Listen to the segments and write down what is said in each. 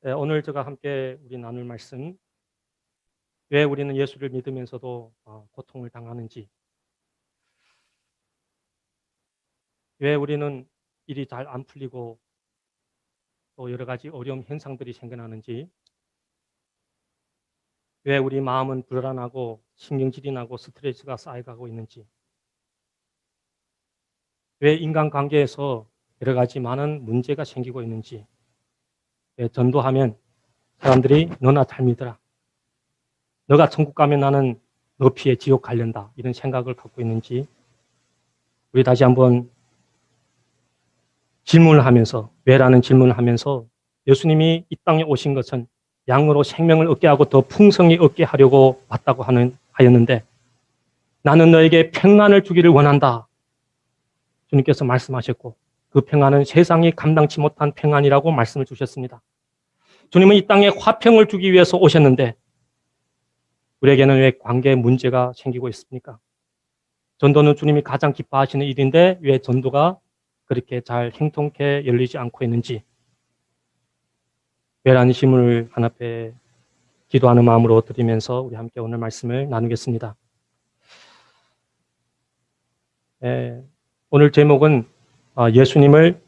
네, 오늘 제가 함께 우리 나눌 말씀, 왜 우리는 예수를 믿으면서도 고통을 당하는지, 왜 우리는 일이 잘 안 풀리고 또 여러 가지 어려움 현상들이 생겨나는지, 왜 우리 마음은 불안하고 신경질이 나고 스트레스가 쌓여가고 있는지, 왜 인간관계에서 여러 가지 많은 문제가 생기고 있는지, 왜 전도하면 사람들이 너나 잘 믿어라, 너가 천국 가면 나는 너 피해 지옥 갈련다, 이런 생각을 갖고 있는지, 우리 다시 한번 질문을 하면서, 왜라는 질문을 하면서 예수님이 이 땅에 오신 것은 양으로 생명을 얻게 하고 더 풍성히 얻게 하려고 왔다고 하였는데, 나는 너에게 평안을 주기를 원한다, 주님께서 말씀하셨고, 그 평안은 세상이 감당치 못한 평안이라고 말씀을 주셨습니다. 주님은 이 땅에 화평을 주기 위해서 오셨는데 우리에게는 왜 관계에 문제가 생기고 있습니까? 전도는 주님이 가장 기뻐하시는 일인데 왜 전도가 그렇게 잘 행통케 열리지 않고 있는지, 왜라는 질문을 하나님께 기도하는 마음으로 드리면서 우리 함께 오늘 말씀을 나누겠습니다. 오늘 제목은 예수님을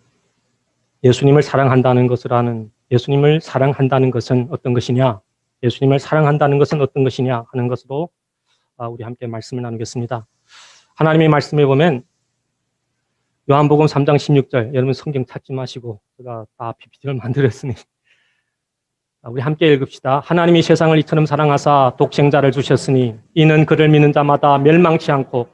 사랑한다는 것을 하는, 예수님을 사랑한다는 것은 어떤 것이냐, 예수님을 사랑한다는 것은 어떤 것이냐 하는 것으로 우리 함께 말씀을 나누겠습니다. 하나님의 말씀에 보면 요한복음 3장 16절, 여러분 성경 찾지 마시고 제가 다 PPT를 만들었으니 우리 함께 읽읍시다. 하나님이 세상을 이처럼 사랑하사 독생자를 주셨으니 이는 그를 믿는 자마다 멸망치 않고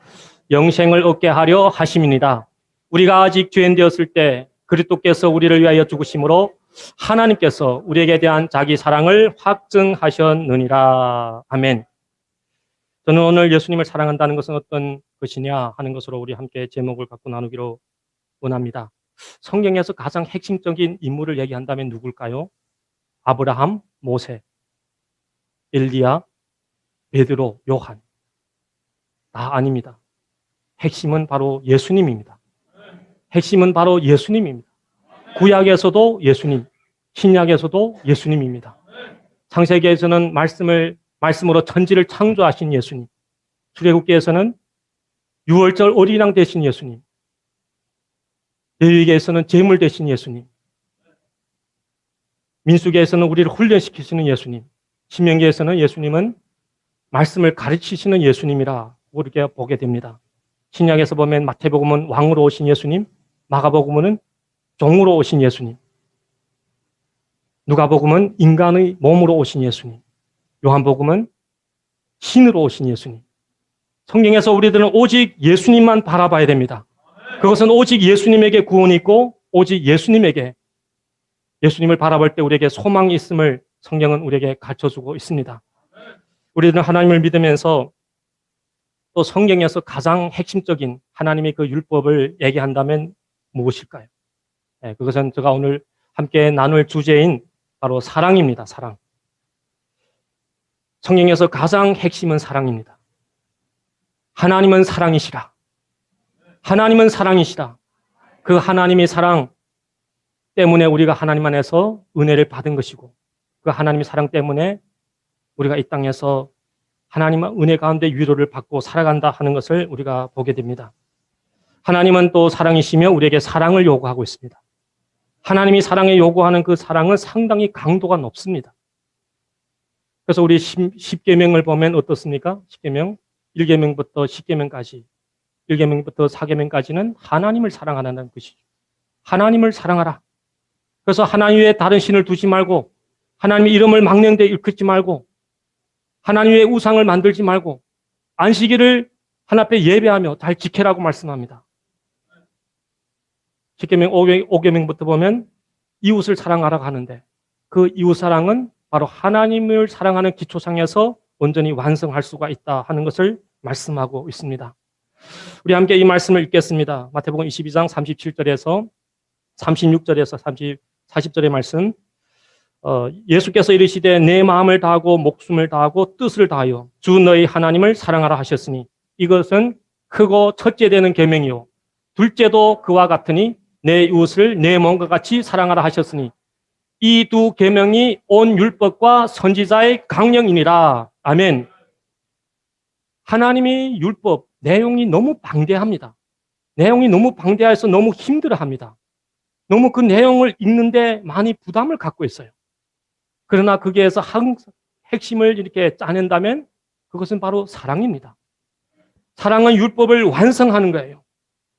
영생을 얻게 하려 하심이니라. 우리가 아직 죄인 되었을 때 그리스도께서 우리를 위하여 죽으심으로 하나님께서 우리에게 대한 자기 사랑을 확증하셨느니라. 아멘. 저는 오늘 예수님을 사랑한다는 것은 어떤 것이냐 하는 것으로 우리 함께 제목을 갖고 나누기로 원합니다. 성경에서 가장 핵심적인 인물을 얘기한다면 누굴까요? 아브라함, 모세, 엘리야, 베드로, 요한. 다 아닙니다. 핵심은 바로 예수님입니다. 핵심은 바로 예수님입니다. 구약에서도 예수님, 신약에서도 예수님입니다. 창세기에서는 말씀으로 천지를 창조하신 예수님, 출애굽기에서는 유월절 어린양 되신 예수님, 레위기에서는 제물 되신 예수님, 민수기에서는 우리를 훈련시키시는 예수님, 신명기에서는 예수님은 말씀을 가르치시는 예수님이라 우리가 보게 됩니다. 신약에서 보면 마태복음은 왕으로 오신 예수님, 마가복음은 종으로 오신 예수님, 누가복음은 인간의 몸으로 오신 예수님, 요한복음은 신으로 오신 예수님. 성경에서 우리들은 오직 예수님만 바라봐야 됩니다. 그것은 오직 예수님에게 구원이 있고 오직 예수님을 바라볼 때 우리에게 소망이 있음을 성경은 우리에게 가르쳐주고 있습니다. 우리들은 하나님을 믿으면서 또 성경에서 가장 핵심적인 하나님의 그 율법을 얘기한다면 무엇일까요? 그것은 제가 오늘 함께 나눌 주제인 바로 사랑입니다. 사랑. 성경에서 가장 핵심은 사랑입니다. 하나님은 사랑이시라. 하나님은 사랑이시라. 그 하나님의 사랑 때문에 우리가 하나님 안에서 은혜를 받은 것이고, 그 하나님의 사랑 때문에 우리가 이 땅에서 하나님의 은혜 가운데 위로를 받고 살아간다 하는 것을 우리가 보게 됩니다. 하나님은 또 사랑이시며 우리에게 사랑을 요구하고 있습니다. 하나님이 사랑에 요구하는 그 사랑은 상당히 강도가 높습니다. 그래서 우리 10계명을 보면 어떻습니까? 10계명, 1계명부터 10계명까지, 1계명부터 4계명까지는 하나님을 사랑하라는 것이죠. 하나님을 사랑하라. 그래서 하나님 외에 다른 신을 두지 말고, 하나님의 이름을 망령되이 일컫지 말고, 하나님 외에 우상을 만들지 말고, 안식일을 하나님 앞에 예배하며 잘 지켜라고 말씀합니다. 10계명 5계명부터 보면 이웃을 사랑하라고 하는데, 그 이웃 사랑은 바로 하나님을 사랑하는 기초상에서 온전히 완성할 수가 있다 하는 것을 말씀하고 있습니다. 우리 함께 이 말씀을 읽겠습니다. 마태복음 22장 37절에서 36절에서 40절의 말씀. 예수께서 이르시되 내 마음을 다하고 목숨을 다하고 뜻을 다하여 주 너희 하나님을 사랑하라 하셨으니 이것은 크고 첫째 되는 계명이요 둘째도 그와 같으니 내 이웃을 내 몸과 같이 사랑하라 하셨으니 이 두 계명이 온 율법과 선지자의 강령이니라. 아멘. 하나님의 율법 내용이 너무 방대합니다. 내용이 너무 방대해서 너무 힘들어합니다. 너무 그 내용을 읽는데 많이 부담을 갖고 있어요. 그러나 거기에서 핵심을 이렇게 짜낸다면 그것은 바로 사랑입니다. 사랑은 율법을 완성하는 거예요.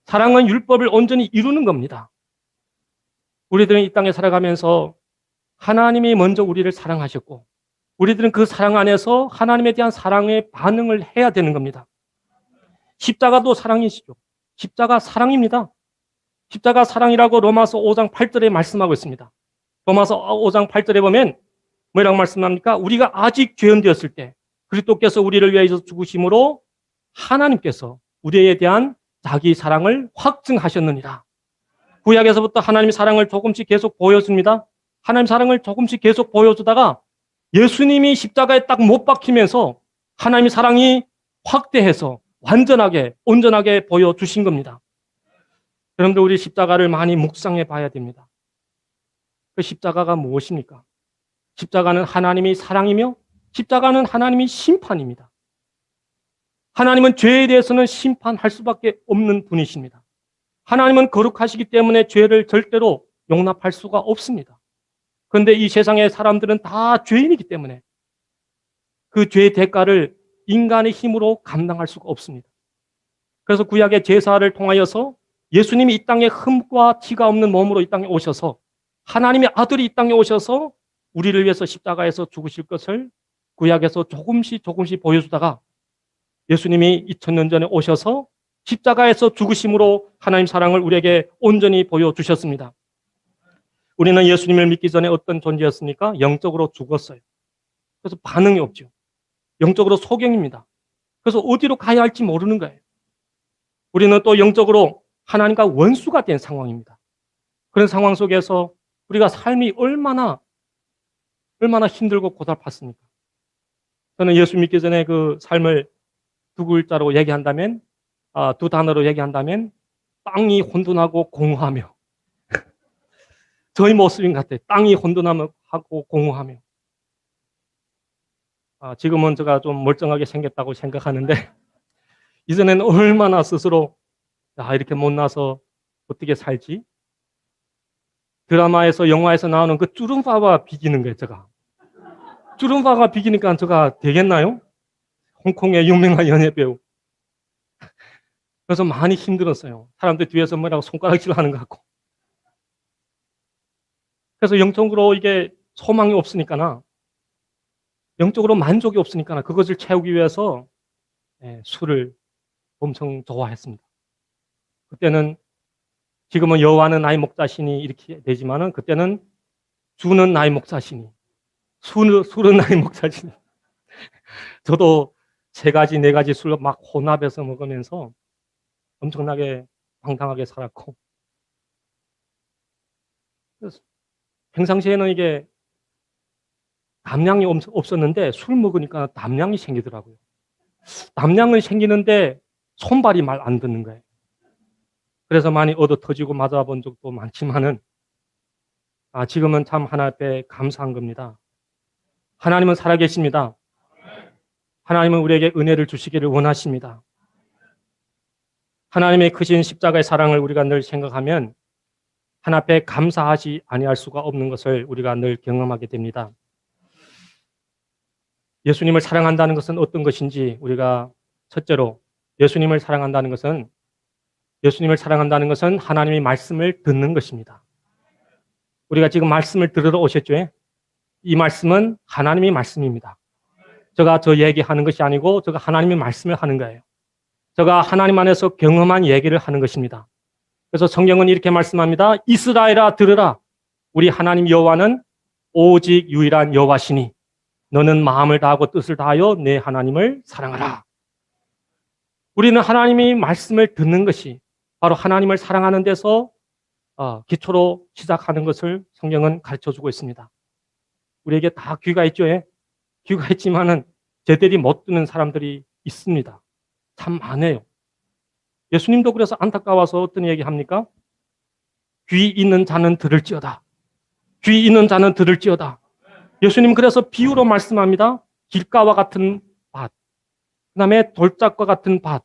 사랑은 율법을 온전히 이루는 겁니다. 우리들은 이 땅에 살아가면서 하나님이 먼저 우리를 사랑하셨고 우리들은 그 사랑 안에서 하나님에 대한 사랑의 반응을 해야 되는 겁니다. 십자가도 사랑이시죠. 십자가 사랑입니다. 십자가 사랑이라고 로마서 5장 8절에 말씀하고 있습니다. 로마서 5장 8절에 보면 뭐라고 말씀합니까? 우리가 아직 죄인 되었을 때 그리스도께서 우리를 위하여 죽으심으로 하나님께서 우리에 대한 자기 사랑을 확증하셨느니라. 구약에서부터 하나님의 사랑을 조금씩 계속 보여줍니다. 하나님 사랑을 조금씩 계속 보여주다가 예수님이 십자가에 딱 못 박히면서 하나님의 사랑이 확대해서 완전하게 온전하게 보여주신 겁니다. 여러분들 우리 십자가를 많이 묵상해 봐야 됩니다. 그 십자가가 무엇입니까? 십자가는 하나님의 사랑이며 십자가는 하나님의 심판입니다. 하나님은 죄에 대해서는 심판할 수밖에 없는 분이십니다. 하나님은 거룩하시기 때문에 죄를 절대로 용납할 수가 없습니다. 그런데 이 세상의 사람들은 다 죄인이기 때문에 그 죄의 대가를 인간의 힘으로 감당할 수가 없습니다. 그래서 구약의 제사를 통하여서 예수님이 이 땅에 흠과 티가 없는 몸으로 이 땅에 오셔서 하나님의 아들이 이 땅에 오셔서 우리를 위해서 십자가에서 죽으실 것을 구약에서 조금씩 보여주다가 예수님이 2000년 전에 오셔서 십자가에서 죽으심으로 하나님 사랑을 우리에게 온전히 보여주셨습니다. 우리는 예수님을 믿기 전에 어떤 존재였습니까? 영적으로 죽었어요. 그래서 반응이 없죠. 영적으로 소경입니다. 그래서 어디로 가야 할지 모르는 거예요. 우리는 또 영적으로 하나님과 원수가 된 상황입니다. 그런 상황 속에서 우리가 삶이 얼마나 힘들고 고달팠습니까? 저는 예수 믿기 전에 그 삶을 두 글자로 얘기한다면, 두 단어로 얘기한다면, 땅이 혼돈하고 공허하며, 저희 모습인 것 같아요. 땅이 혼돈하고 공허하며. 지금은 제가 좀 멀쩡하게 생겼다고 생각하는데, 이전에는 얼마나 스스로, 이렇게 못나서 어떻게 살지? 드라마에서, 영화에서 나오는 그 쭈rum바와 비기는 거예요, 제가. 쭈rum바가 비기니까 제가 되겠나요? 홍콩의 유명한 연예배우. 그래서 많이 힘들었어요. 사람들 뒤에서 뭐라고 손가락질 하는 것 같고. 그래서 영적으로 이게 소망이 없으니까나, 영적으로 만족이 없으니까나, 그것을 채우기 위해서 술을 엄청 좋아했습니다. 그때는, 지금은 여호와는 나의 목자시니 이렇게 되지만은, 그때는 주는 나의 목자시니, 술은 나의 목자시니. 저도 3가지, 4가지 술을 막 혼합해서 먹으면서 엄청나게 황당하게 살았고. 그래서 평상시에는 이게 담량이 없었는데 술 먹으니까 담량이 생기더라고요. 담량은 생기는데 손발이 말 안 듣는 거예요. 그래서 많이 얻어 터지고 맞아본 적도 많지만은 지금은 참 하나님 앞에 감사한 겁니다. 하나님은 살아계십니다. 하나님은 우리에게 은혜를 주시기를 원하십니다. 하나님의 크신 십자가의 사랑을 우리가 늘 생각하면 하나님 앞에 감사하지 아니할 수가 없는 것을 우리가 늘 경험하게 됩니다. 예수님을 사랑한다는 것은 어떤 것인지 우리가 첫째로 예수님을 사랑한다는 것은 하나님의 말씀을 듣는 것입니다. 우리가 지금 말씀을 들으러 오셨죠? 이 말씀은 하나님의 말씀입니다. 제가 저 얘기하는 것이 아니고 제가 하나님의 말씀을 하는 거예요. 제가 하나님 안에서 경험한 얘기를 하는 것입니다. 그래서 성경은 이렇게 말씀합니다. 이스라엘아 들으라. 우리 하나님 여호와는 오직 유일한 여호와시니 너는 마음을 다하고 뜻을 다하여 내 하나님을 사랑하라. 우리는 하나님의 말씀을 듣는 것이 바로 하나님을 사랑하는 데서 기초로 시작하는 것을 성경은 가르쳐주고 있습니다. 우리에게 다 귀가 있죠. 귀가 있지만은 제대로 못 듣는 사람들이 있습니다. 참 많아요. 예수님도 그래서 안타까워서 어떤 얘기 합니까? 귀 있는 자는 들을지어다. 귀 있는 자는 들을지어다. 예수님 그래서 비유로 말씀합니다. 길가와 같은 밭, 그 다음에 돌짝과 같은 밭,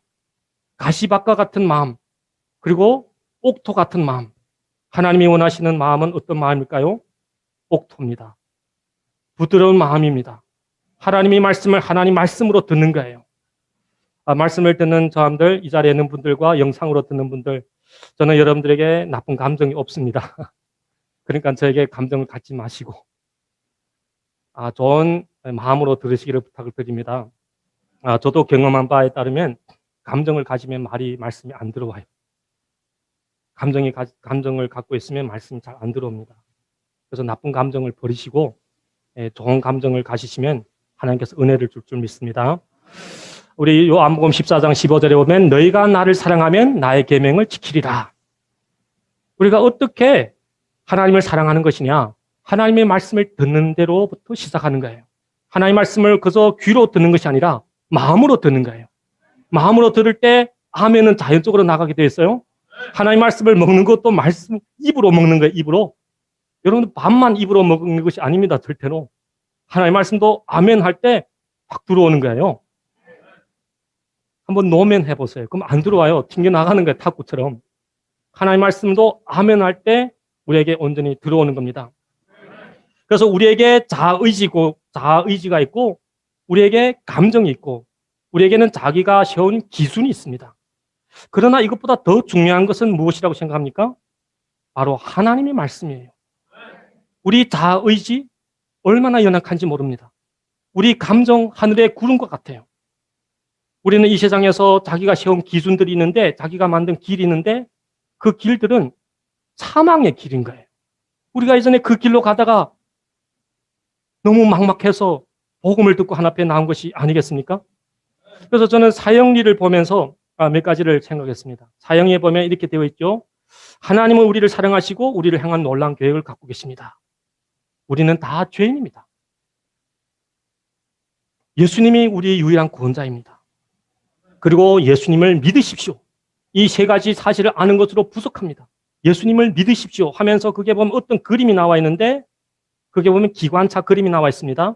가시밭과 같은 마음, 그리고 옥토 같은 마음. 하나님이 원하시는 마음은 어떤 마음일까요? 옥토입니다. 부드러운 마음입니다. 하나님의 말씀을 하나님 말씀으로 듣는 거예요. 말씀을 듣는 저함들, 이 자리에 있는 분들과 영상으로 듣는 분들, 저는 여러분들에게 나쁜 감정이 없습니다. 그러니까 저에게 감정을 갖지 마시고 좋은 마음으로 들으시기를 부탁을 드립니다. 저도 경험한 바에 따르면 감정을 가지면 말씀이 안 들어와요. 감정을 갖고 있으면 말씀이 잘 안 들어옵니다. 그래서 나쁜 감정을 버리시고 좋은 감정을 가지시면 하나님께서 은혜를 줄 줄 믿습니다. 우리 요한복음 14장 15절에 보면 너희가 나를 사랑하면 나의 계명을 지키리라. 우리가 어떻게 하나님을 사랑하는 것이냐? 하나님의 말씀을 듣는 대로부터 시작하는 거예요. 하나님의 말씀을 그저 귀로 듣는 것이 아니라 마음으로 듣는 거예요. 마음으로 들을 때 아멘은 자연적으로 나가게 되어 있어요. 하나님의 말씀을 먹는 것도 입으로 먹는 거예요. 입으로. 여러분 밥만 입으로 먹는 것이 아닙니다. 절대로. 하나님의 말씀도 아멘 할 때 확 들어오는 거예요. 한번 노멘 해보세요. 그럼 안 들어와요. 튕겨나가는 거예요. 탁구처럼. 하나님의 말씀도 아멘 할 때 우리에게 온전히 들어오는 겁니다. 그래서 우리에게 자아의지가 있고 우리에게 감정이 있고 우리에게는 자기가 세운 기준이 있습니다. 그러나 이것보다 더 중요한 것은 무엇이라고 생각합니까? 바로 하나님의 말씀이에요. 우리 자아의지 얼마나 연약한지 모릅니다. 우리 감정 하늘의 구름과 같아요. 우리는 이 세상에서 자기가 세운 기준들이 있는데 자기가 만든 길이 있는데 그 길들은 사망의 길인 거예요. 우리가 예전에 그 길로 가다가 너무 막막해서 복음을 듣고 하나님께 나온 것이 아니겠습니까? 그래서 저는 사형리를 보면서 몇 가지를 생각했습니다. 사형리에 보면 이렇게 되어 있죠. 하나님은 우리를 사랑하시고 우리를 향한 놀라운 계획을 갖고 계십니다. 우리는 다 죄인입니다. 예수님이 우리의 유일한 구원자입니다. 그리고 예수님을 믿으십시오. 이 세 가지 사실을 아는 것으로 부족합니다. 예수님을 믿으십시오 하면서 그게 보면 어떤 그림이 나와 있는데 그게 보면 기관차 그림이 나와 있습니다.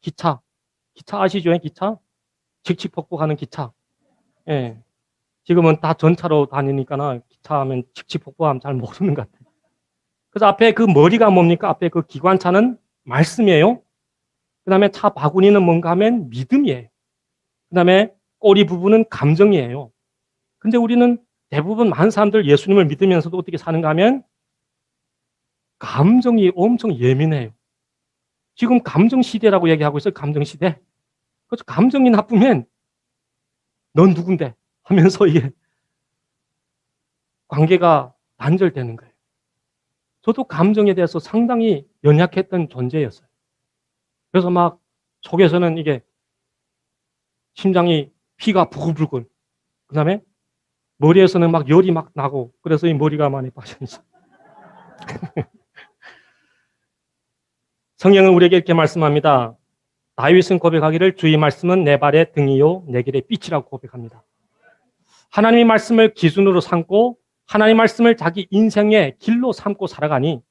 기차 아시죠? 기차? 칙칙폭폭하는 기차. 예. 지금은 다 전차로 다니니까 기차 하면 칙칙폭폭하면 잘 모르는 것 같아요. 그래서 앞에 그 머리가 뭡니까? 앞에 그 기관차는 말씀이에요. 그 다음에 차 바구니는 뭔가 하면 믿음이에요. 그 다음에 꼬리 부분은 감정이에요. 근데 우리는 대부분 많은 사람들 예수님을 믿으면서도 어떻게 사는가 하면 감정이 엄청 예민해요. 지금 감정 시대라고 얘기하고 있어요. 감정 시대. 그래서 감정이 나쁘면 넌 누군데 하면서 이게 관계가 단절되는 거예요. 저도 감정에 대해서 상당히 연약했던 존재였어요. 그래서 막 속에서는 이게 심장이 피가 부글부글. 그 다음에 머리에서는 막 열이 막 나고 그래서 이 머리가 많이 빠져있어요. 성경은 우리에게 이렇게 말씀합니다. 다윗은 고백하기를 주의 말씀은 내 발의 등이요 내 길의 빛이라고 고백합니다. 하나님의 말씀을 기준으로 삼고 하나님의 말씀을 자기 인생의 길로 삼고 살아가니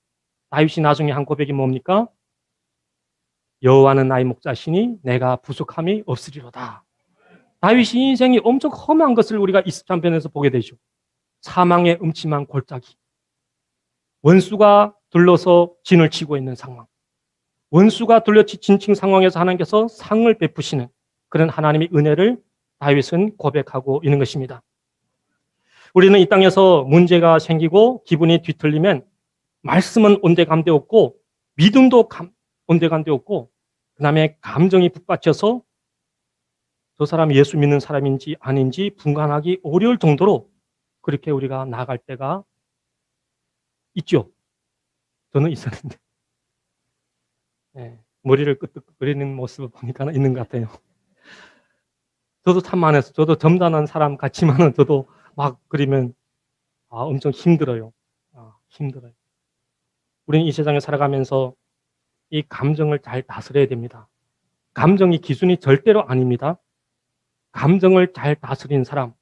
다윗이 나중에 한 고백이 뭡니까? 여호와는 나의 목자시니 내가 부족함이 없으리로다. 다윗이 인생이 엄청 험한 것을 우리가 23편에서 보게 되죠. 사망의 음침한 골짜기. 원수가 둘러서 진을 치고 있는 상황. 원수가 둘러친 상황에서 하나님께서 상을 베푸시는 그런 하나님의 은혜를 다윗은 고백하고 있는 것입니다. 우리는 이 땅에서 문제가 생기고 기분이 뒤틀리면 말씀은 온데간데 없고 믿음도 온데간데 없고 그 다음에 감정이 북받쳐서 저 사람이 예수 믿는 사람인지 아닌지 분간하기 어려울 정도로 그렇게 우리가 나아갈 때가 있죠. 저는 있었는데 머리를 끄덕거리는 모습을 보니까 있는 것 같아요. 저도 참 많았어요. 저도 점잖은 사람 같지만은 저도 막 그리면 엄청 힘들어요. 힘들어요. 우리는 이 세상에 살아가면서 이 감정을 잘 다스려야 됩니다. 감정이 기준이 절대로 아닙니다. 감정을 잘 다스린 사람,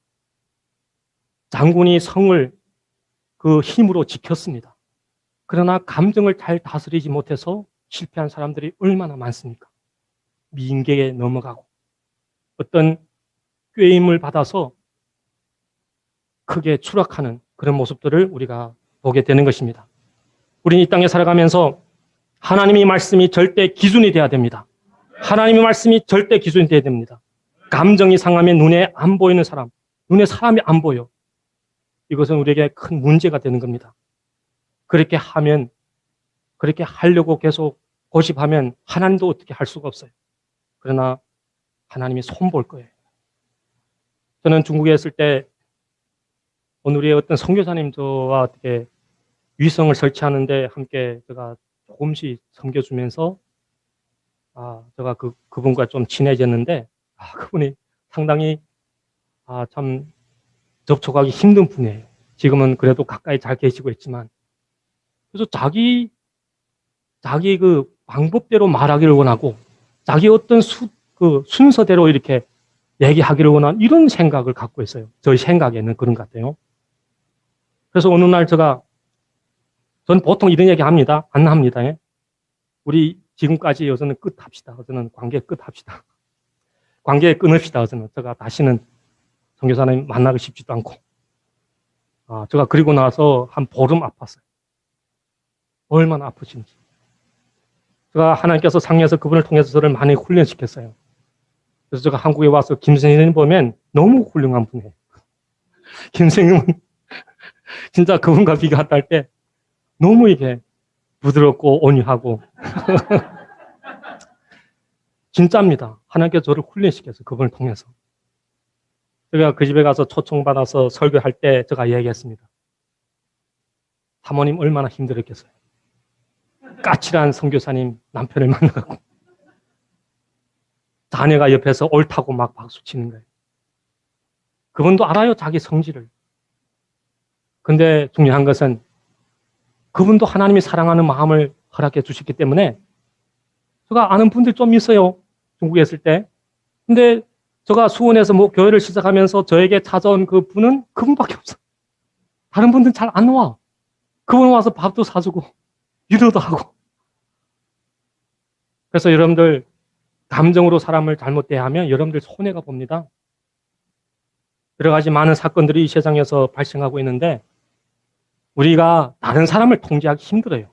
장군이 성을 그 힘으로 지켰습니다. 그러나 감정을 잘 다스리지 못해서 실패한 사람들이 얼마나 많습니까? 민계에 넘어가고 어떤 꾀임을 받아서 크게 추락하는 그런 모습들을 우리가 보게 되는 것입니다. 우리는 이 땅에 살아가면서 하나님의 말씀이 절대 기준이 되어야 됩니다. 하나님의 말씀이 절대 기준이 되어야 됩니다. 감정이 상하면 눈에 안 보이는 사람, 눈에 사람이 안 보여. 이것은 우리에게 큰 문제가 되는 겁니다. 그렇게 하면, 그렇게 하려고 계속 고집하면 하나님도 어떻게 할 수가 없어요. 그러나 하나님이 손볼 거예요. 저는 중국에 있을 때 오늘의 어떤 선교사님 저와 어떻게 위성을 설치하는데 함께 제가 조금씩 섬겨주면서 제가 그분과 좀 친해졌는데 그분이 상당히 참 접촉하기 힘든 분이에요. 지금은 그래도 가까이 잘 계시고 있지만 그래서 자기 그 방법대로 말하기를 원하고 자기 어떤 순서대로 이렇게 얘기하기를 원하는 이런 생각을 갖고 있어요. 저희 생각에는 그런 것 같아요. 그래서 어느 날 전 보통 이런 얘기 합니다. 안 합니다. 우리 지금까지 여기서는 끝합시다. 여기서는 관계 끝합시다. 관계 끊읍시다. 여기서는 제가 다시는 선교사님 만나고 싶지도 않고. 제가 그리고 나서 한 보름 아팠어요. 얼마나 아프신지. 제가 하나님께서 상에서 그분을 통해서 저를 많이 훈련시켰어요. 그래서 제가 한국에 와서 김 선생님 보면 너무 훌륭한 분이에요. 김 선생님은 진짜 그분과 비교할 때 너무 이게 부드럽고 온유하고 진짜입니다. 하나님께서 저를 훈련시켰어요. 그분을 통해서. 제가 그 집에 가서 초청받아서 설교할 때 제가 얘기했습니다. 사모님 얼마나 힘들었겠어요. 까칠한 선교사님 남편을 만나고 자녀가 옆에서 옳다고 막 박수치는 거예요. 그분도 알아요. 자기 성질을. 근데 중요한 것은 그분도 하나님이 사랑하는 마음을 허락해 주셨기 때문에 제가 아는 분들 좀 있어요. 중국에 있을 때. 근데 제가 수원에서 교회를 시작하면서 저에게 찾아온 그 분은 그분밖에 없어요. 다른 분들은 잘 안 와. 그분 와서 밥도 사주고 위로도 하고. 그래서 여러분들 감정으로 사람을 잘못 대하면 여러분들 손해가 봅니다. 여러 가지 많은 사건들이 이 세상에서 발생하고 있는데 우리가 다른 사람을 통제하기 힘들어요.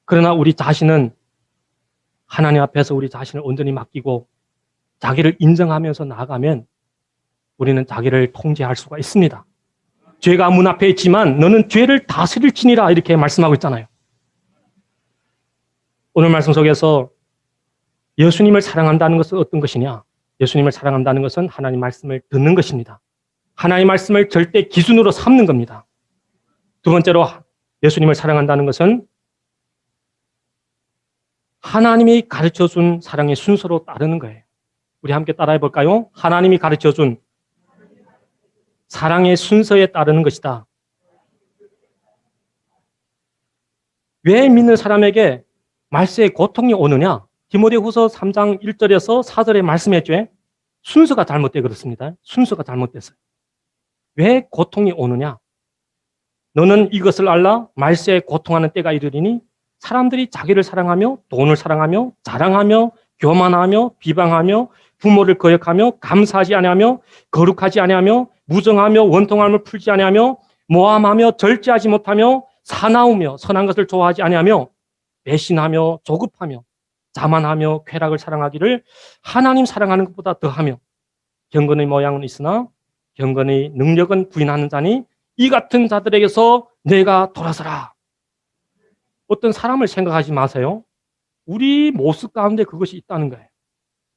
그러나 우리 자신은 하나님 앞에서 우리 자신을 온전히 맡기고 자기를 인정하면서 나아가면 우리는 자기를 통제할 수가 있습니다. 죄가 문 앞에 있지만 너는 죄를 다스릴지니라 이렇게 말씀하고 있잖아요. 오늘 말씀 속에서 예수님을 사랑한다는 것은 어떤 것이냐? 예수님을 사랑한다는 것은 하나님 말씀을 듣는 것입니다. 하나님 말씀을 절대 기준으로 삼는 겁니다. 두 번째로 예수님을 사랑한다는 것은 하나님이 가르쳐준 사랑의 순서로 따르는 거예요. 우리 함께 따라해 볼까요? 하나님이 가르쳐준 사랑의 순서에 따르는 것이다. 왜 믿는 사람에게 말세의 고통이 오느냐? 디모데후서 3장 1절에서 4절에 말씀했죠. 순서가 잘못되어 그렇습니다. 순서가 잘못됐어요. 왜 고통이 오느냐? 너는 이것을 알라 말세에 고통하는 때가 이르리니 사람들이 자기를 사랑하며 돈을 사랑하며 자랑하며 교만하며 비방하며 부모를 거역하며 감사하지 아니하며 거룩하지 아니하며 무정하며 원통함을 풀지 아니하며 모함하며 절제하지 못하며 사나우며 선한 것을 좋아하지 아니하며 배신하며 조급하며 자만하며 쾌락을 사랑하기를 하나님 사랑하는 것보다 더하며 경건의 모양은 있으나 경건의 능력은 부인하는 자니 이 같은 자들에게서 내가 돌아서라. 어떤 사람을 생각하지 마세요. 우리 모습 가운데 그것이 있다는 거예요.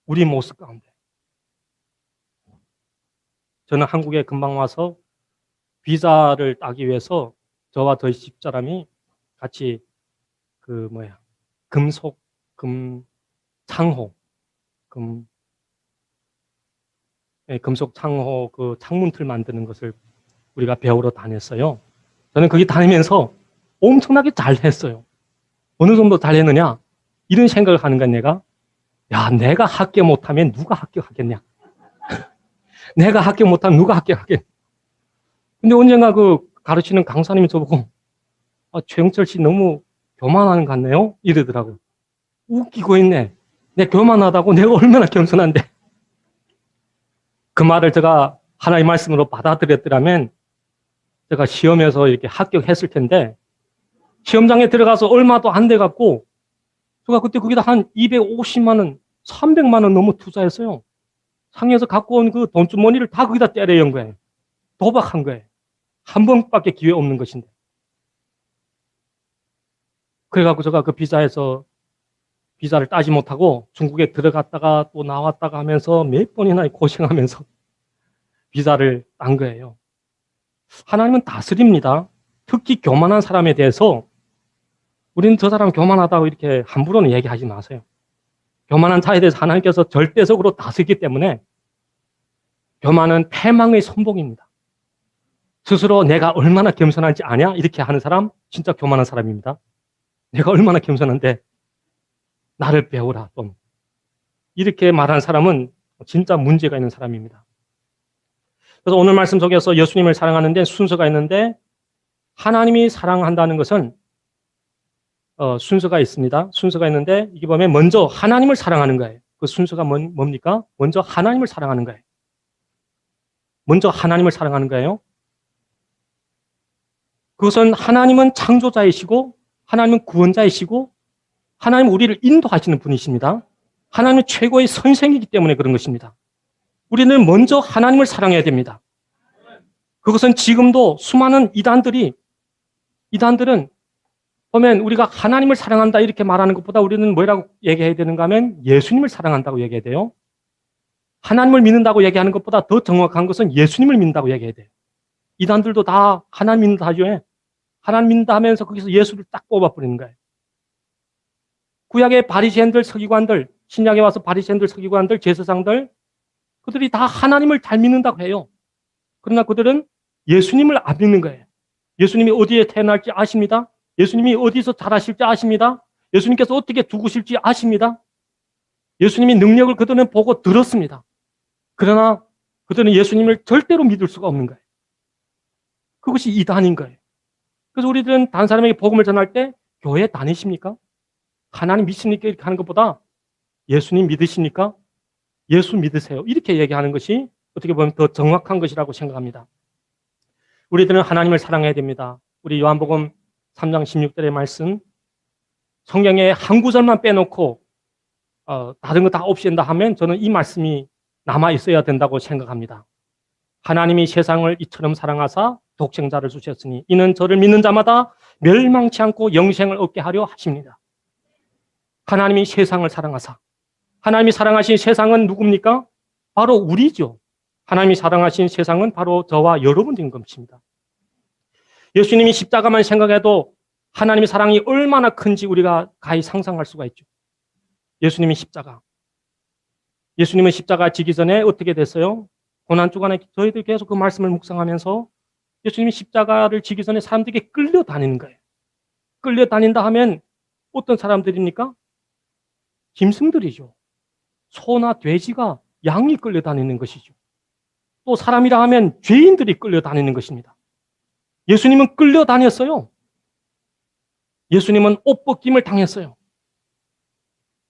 우리 모습 가운데. 저는 한국에 금방 와서 비자를 따기 위해서 저와 저희 집사람이 같이 금속 창호 그 창문틀 만드는 것을 우리가 배우러 다녔어요. 저는 거기 다니면서 엄청나게 잘했어요. 어느 정도 잘했느냐? 이런 생각을 하는 거야, 내가. 야, 내가 합격 못하면 누가 합격하겠냐? 내가 합격 못하면 누가 합격하겠냐? 근데 언젠가 그 가르치는 강사님이 저보고 최영철 씨 너무 교만하는 것 같네요. 이러더라고요. 웃기고 있네. 내 교만하다고 내가 얼마나 겸손한데. 그 말을 제가 하나의 말씀으로 받아들였더라면 제가 시험에서 이렇게 합격했을 텐데 시험장에 들어가서 얼마도 안 돼갖고 제가 그때 거기다 한 250만 원, 300만 원 넘어 투자했어요. 상해에서 갖고 온 그 돈주머니를 다 거기다 때려연 거예요. 도박한 거예요. 한 번밖에 기회 없는 것인데. 그래갖고 제가 그 비자를 따지 못하고 중국에 들어갔다가 또 나왔다가 하면서 몇 번이나 고생하면서 비자를 딴 거예요. 하나님은 다스립니다. 특히 교만한 사람에 대해서 우리는 저 사람 교만하다고 이렇게 함부로는 얘기하지 마세요. 교만한 자에 대해서 하나님께서 절대적으로 다스리기 때문에 교만은 패망의 선봉입니다. 스스로 내가 얼마나 겸손한지 아냐? 이렇게 하는 사람 진짜 교만한 사람입니다. 내가 얼마나 겸손한데 나를 배우라. 좀 이렇게 말하는 사람은 진짜 문제가 있는 사람입니다. 그래서 오늘 말씀 속에서 예수님을 사랑하는데 순서가 있는데 하나님이 사랑한다는 것은 순서가 있습니다. 순서가 있는데 이게 보면 먼저 하나님을 사랑하는 거예요. 그 순서가 뭡니까? 먼저 하나님을 사랑하는 거예요. 먼저 하나님을 사랑하는 거예요. 그것은 하나님은 창조자이시고 하나님은 구원자이시고 하나님은 우리를 인도하시는 분이십니다. 하나님은 최고의 선생이기 때문에 그런 것입니다. 우리는 먼저 하나님을 사랑해야 됩니다. 그것은 지금도 수많은 이단들은 보면 우리가 하나님을 사랑한다 이렇게 말하는 것보다 우리는 뭐라고 얘기해야 되는가 하면 예수님을 사랑한다고 얘기해야 돼요. 하나님을 믿는다고 얘기하는 것보다 더 정확한 것은 예수님을 믿는다고 얘기해야 돼요. 이단들도 다 하나님 믿는다 하죠. 하나님 믿는다 하면서 거기서 예수를 딱 뽑아버리는 거예요. 구약의 바리새인들, 서기관들, 신약에 와서 바리새인들, 서기관들, 제사장들 그들이 다 하나님을 잘 믿는다고 해요. 그러나 그들은 예수님을 안 믿는 거예요. 예수님이 어디에 태어날지 아십니다. 예수님이 어디서 자라실지 아십니다. 예수님께서 어떻게 죽으실지 아십니다. 예수님의 능력을 그들은 보고 들었습니다. 그러나 그들은 예수님을 절대로 믿을 수가 없는 거예요. 그것이 이단인 거예요. 그래서 우리들은 다른 사람에게 복음을 전할 때 교회 다니십니까? 하나님 믿습니까? 이렇게 하는 것보다 예수님 믿으십니까? 예수 믿으세요. 이렇게 얘기하는 것이 어떻게 보면 더 정확한 것이라고 생각합니다. 우리들은 하나님을 사랑해야 됩니다. 우리 요한복음 3장 16절의 말씀 성경에 한 구절만 빼놓고 다른 거 다 없앤다 하면 저는 이 말씀이 남아 있어야 된다고 생각합니다. 하나님이 세상을 이처럼 사랑하사 독생자를 주셨으니 이는 저를 믿는 자마다 멸망치 않고 영생을 얻게 하려 하십니다. 하나님이 세상을 사랑하사 하나님이 사랑하신 세상은 누굽니까? 바로 우리죠. 하나님이 사랑하신 세상은 바로 저와 여러분인 것입니다. 예수님이 십자가만 생각해도 하나님의 사랑이 얼마나 큰지 우리가 가히 상상할 수가 있죠. 예수님의 십자가. 예수님은 십자가 지기 전에 어떻게 됐어요? 고난주간에 저희들 계속 그 말씀을 묵상하면서 예수님이 십자가를 지기 전에 사람들에게 끌려다니는 거예요. 끌려다닌다 하면 어떤 사람들입니까? 짐승들이죠. 소나 돼지가 양이 끌려다니는 것이죠. 또 사람이라 하면 죄인들이 끌려다니는 것입니다. 예수님은 끌려다녔어요. 예수님은 옷벗김을 당했어요.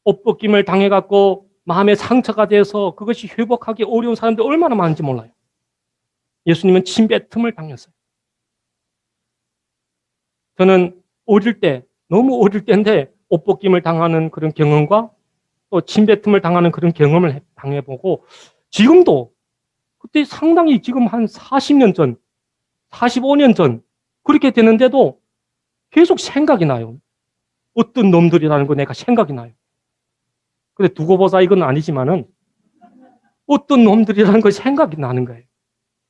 옷벗김을 당해갖고 마음의 상처가 돼서 그것이 회복하기 어려운 사람들이 얼마나 많은지 몰라요. 예수님은 침뱉음을 당했어요. 저는 너무 어릴 때인데 옷벗김을 당하는 그런 경험과 또 침뱉음을 당하는 그런 경험을 당해보고 지금도 그때 상당히 지금 한 40년 전, 45년 전 그렇게 되는데도 계속 생각이 나요. 어떤 놈들이라는 거 내가 생각이 나요. 근데 두고 보자 이건 아니지만은 어떤 놈들이라는 거 생각이 나는 거예요.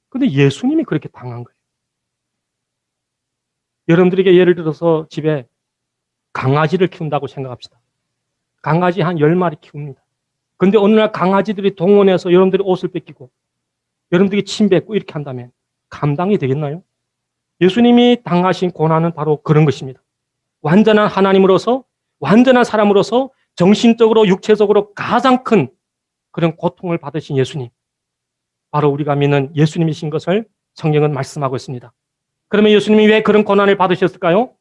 근데 예수님이 그렇게 당한 거예요. 여러분들에게 예를 들어서 집에 강아지를 키운다고 생각합시다. 강아지 한 10마리 키웁니다. 근데 어느 날 강아지들이 동원해서 여러분들이 옷을 뺏기고 여러분들이 침 뱉고 이렇게 한다면 감당이 되겠나요? 예수님이 당하신 고난은 바로 그런 것입니다. 완전한 하나님으로서 완전한 사람으로서 정신적으로 육체적으로 가장 큰 그런 고통을 받으신 예수님. 바로 우리가 믿는 예수님이신 것을 성경은 말씀하고 있습니다. 그러면 예수님이 왜 그런 고난을 받으셨을까요?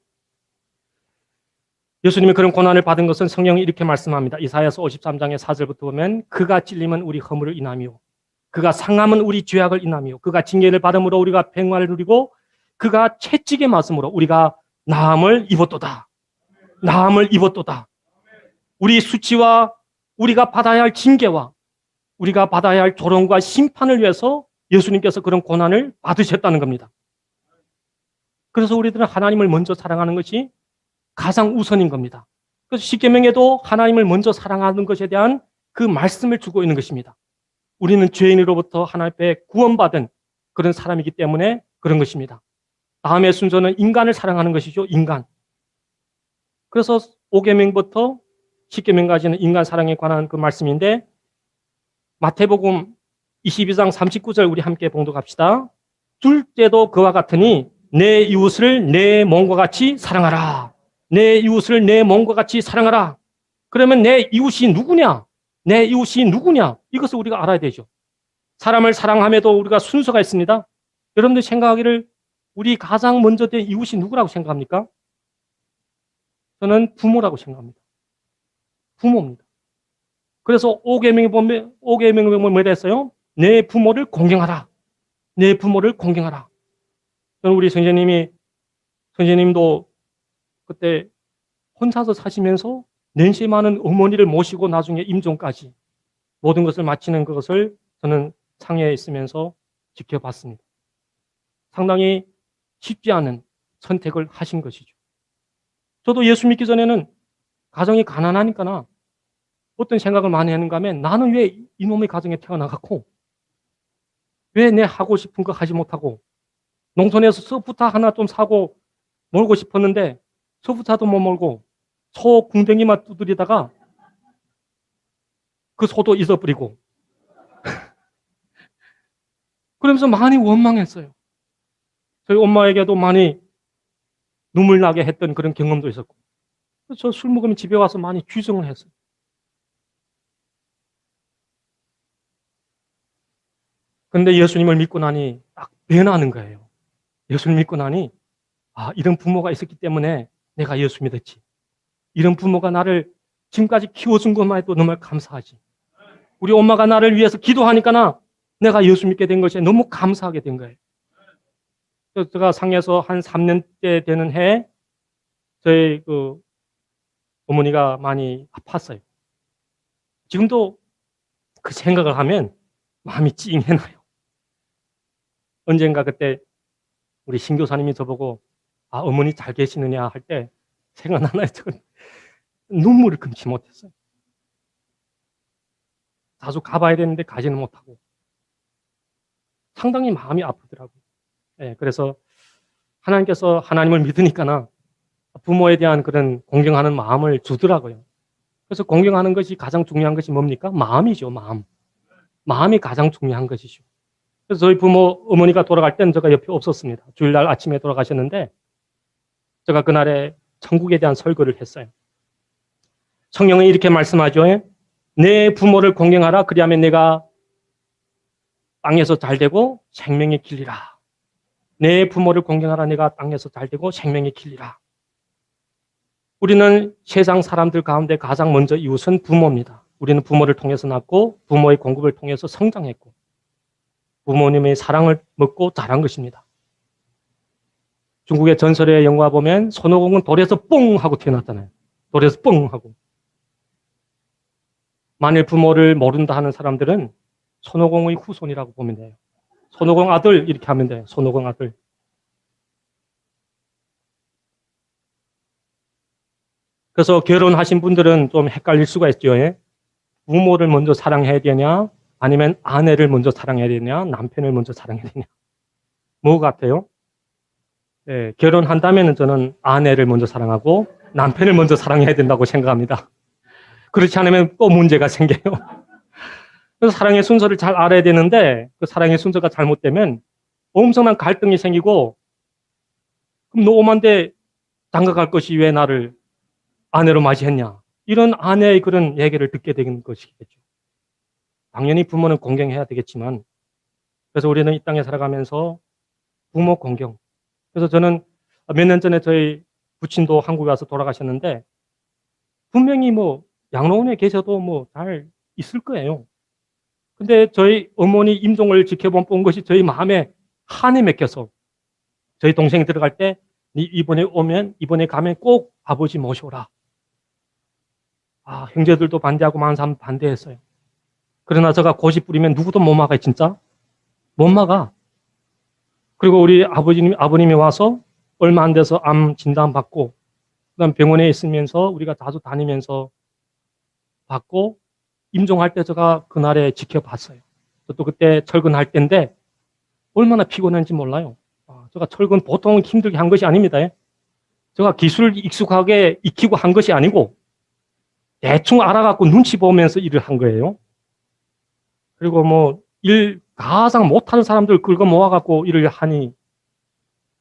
예수님이 그런 고난을 받은 것은 성경이 이렇게 말씀합니다. 이사야서 53장의 4절부터 보면 그가 찔림은 우리 허물을 인하며 그가 상함은 우리 죄악을 인하며 그가 징계를 받음으로 우리가 평안을 누리고 그가 채찍에 맞음으로 우리가 나음을 입었도다. 나음을 입었도다. 우리 수치와 우리가 받아야 할 징계와 우리가 받아야 할 조롱과 심판을 위해서 예수님께서 그런 고난을 받으셨다는 겁니다. 그래서 우리들은 하나님을 먼저 사랑하는 것이 가장 우선인 겁니다. 그래서 십계명에도 하나님을 먼저 사랑하는 것에 대한 그 말씀을 주고 있는 것입니다. 우리는 죄인으로부터 하나님 앞에 구원받은 그런 사람이기 때문에 그런 것입니다. 다음의 순서는 인간을 사랑하는 것이죠. 인간. 그래서 5계명부터 10계명까지는 인간 사랑에 관한 그 말씀인데 마태복음 22장 39절 우리 함께 봉독합시다. 둘째도 그와 같으니 내 이웃을 내 몸과 같이 사랑하라. 내 이웃을 내 몸과 같이 사랑하라. 그러면 내 이웃이 누구냐? 내 이웃이 누구냐? 이것을 우리가 알아야 되죠. 사람을 사랑함에도 우리가 순서가 있습니다. 여러분들 생각하기를 우리 가장 먼저 된 이웃이 누구라고 생각합니까? 저는 부모라고 생각합니다. 부모입니다. 그래서 5계명에 보면 뭐라 했어요? 내 부모를 공경하라. 내 부모를 공경하라. 저는 우리 선생님도 그때 혼자서 사시면서 nen시 많은 어머니를 모시고 나중에 임종까지 모든 것을 마치는 그것을 저는 상해에 있으면서 지켜봤습니다. 상당히 쉽지 않은 선택을 하신 것이죠. 저도 예수 믿기 전에는 가정이 가난하니까나 어떤 생각을 많이 했는가 하면 나는 왜 이놈의 가정에 태어나갔고 왜 내 하고 싶은 거 하지 못하고 농촌에서 서부타 하나 좀 사고 몰고 싶었는데 서부타도 못 몰고 소 궁뎅이만 두드리다가 그 소도 잊어버리고 그러면서 많이 원망했어요. 저희 엄마에게도 많이 눈물 나게 했던 그런 경험도 있었고 저 술 먹으면 집에 와서 많이 규정을 했어요. 그런데 예수님을 믿고 나니 딱 변하는 거예요. 예수님 믿고 나니 이런 부모가 있었기 때문에 내가 예수 믿었지. 이런 부모가 나를 지금까지 키워준 것만 해도 정말 감사하지. 우리 엄마가 나를 위해서 기도하니까 내가 예수 믿게 된 것에 너무 감사하게 된 거예요. 제가 상해에서 한 3년째 되는 해에 저희 그 어머니가 많이 아팠어요. 지금도 그 생각을 하면 마음이 찡해나요. 언젠가 그때 우리 신교사님이 저보고 어머니 잘 계시느냐 할 때 생각나나요? 눈물을 금치 못했어요. 자주 가봐야 되는데 가지는 못하고 상당히 마음이 아프더라고요. 네, 그래서 하나님께서 하나님을 믿으니까나 부모에 대한 그런 공경하는 마음을 주더라고요. 그래서 공경하는 것이 가장 중요한 것이 뭡니까? 마음이죠, 마음. 마음이 가장 중요한 것이죠. 그래서 저희 부모, 어머니가 돌아갈 때는 제가 옆에 없었습니다. 주일날 아침에 돌아가셨는데 제가 그날에 천국에 대한 설교를 했어요. 성경은 이렇게 말씀하죠. 내 부모를 공경하라. 그리하면 내가 땅에서 잘되고 생명의 길이라. 내 부모를 공경하라. 내가 땅에서 잘되고 생명의 길이라. 우리는 세상 사람들 가운데 가장 먼저 이웃은 부모입니다. 우리는 부모를 통해서 낳고 부모의 공급을 통해서 성장했고 부모님의 사랑을 먹고 자란 것입니다. 중국의 전설의 영화 보면 손오공은 돌에서 뽕 하고 태어났잖아요. 돌에서 뽕 하고. 만일 부모를 모른다 하는 사람들은 손오공의 후손이라고 보면 돼요. 손오공 아들 이렇게 하면 돼요. 손오공 아들. 그래서 결혼하신 분들은 좀 헷갈릴 수가 있죠. 예? 부모를 먼저 사랑해야 되냐 아니면 아내를 먼저 사랑해야 되냐 남편을 먼저 사랑해야 되냐 뭐 같아요? 예, 결혼한다면 저는 아내를 먼저 사랑하고 남편을 먼저 사랑해야 된다고 생각합니다. 그렇지 않으면 또 문제가 생겨요. 그래서 사랑의 순서를 잘 알아야 되는데 그 사랑의 순서가 잘못되면 엄청난 갈등이 생기고 그럼 너 오만데 장가갈 것이 왜 나를 아내로 맞이했냐 이런 아내의 그런 얘기를 듣게 되는 것이겠죠. 당연히 부모는 공경해야 되겠지만 그래서 우리는 이 땅에 살아가면서 부모 공경. 그래서 저는 몇 년 전에 저희 부친도 한국에 와서 돌아가셨는데 분명히 뭐 양로원에 계셔도 뭐 잘 있을 거예요. 근데 저희 어머니 임종을 지켜본 것이 저희 마음에 한이 맺혀서 저희 동생이 들어갈 때 이번에 가면 꼭 아버지 모셔오라. 아, 형제들도 반대하고 많은 사람 반대했어요. 그러나 제가 고집 부리면 누구도 못 막아요, 진짜. 못 막아. 그리고 우리 아버님이 와서 얼마 안 돼서 암 진단 받고, 그다음 병원에 있으면서 우리가 자주 다니면서 받고, 임종할 때 제가 그날에 지켜봤어요. 또 그때 철근할 때인데, 얼마나 피곤한지 몰라요. 제가 철근 보통 힘들게 한 것이 아닙니다. 제가 기술 익숙하게 익히고 한 것이 아니고, 대충 알아갖고 눈치 보면서 일을 한 거예요. 그리고 뭐, 가장 못하는 사람들 긁어 모아갖고 일을 하니,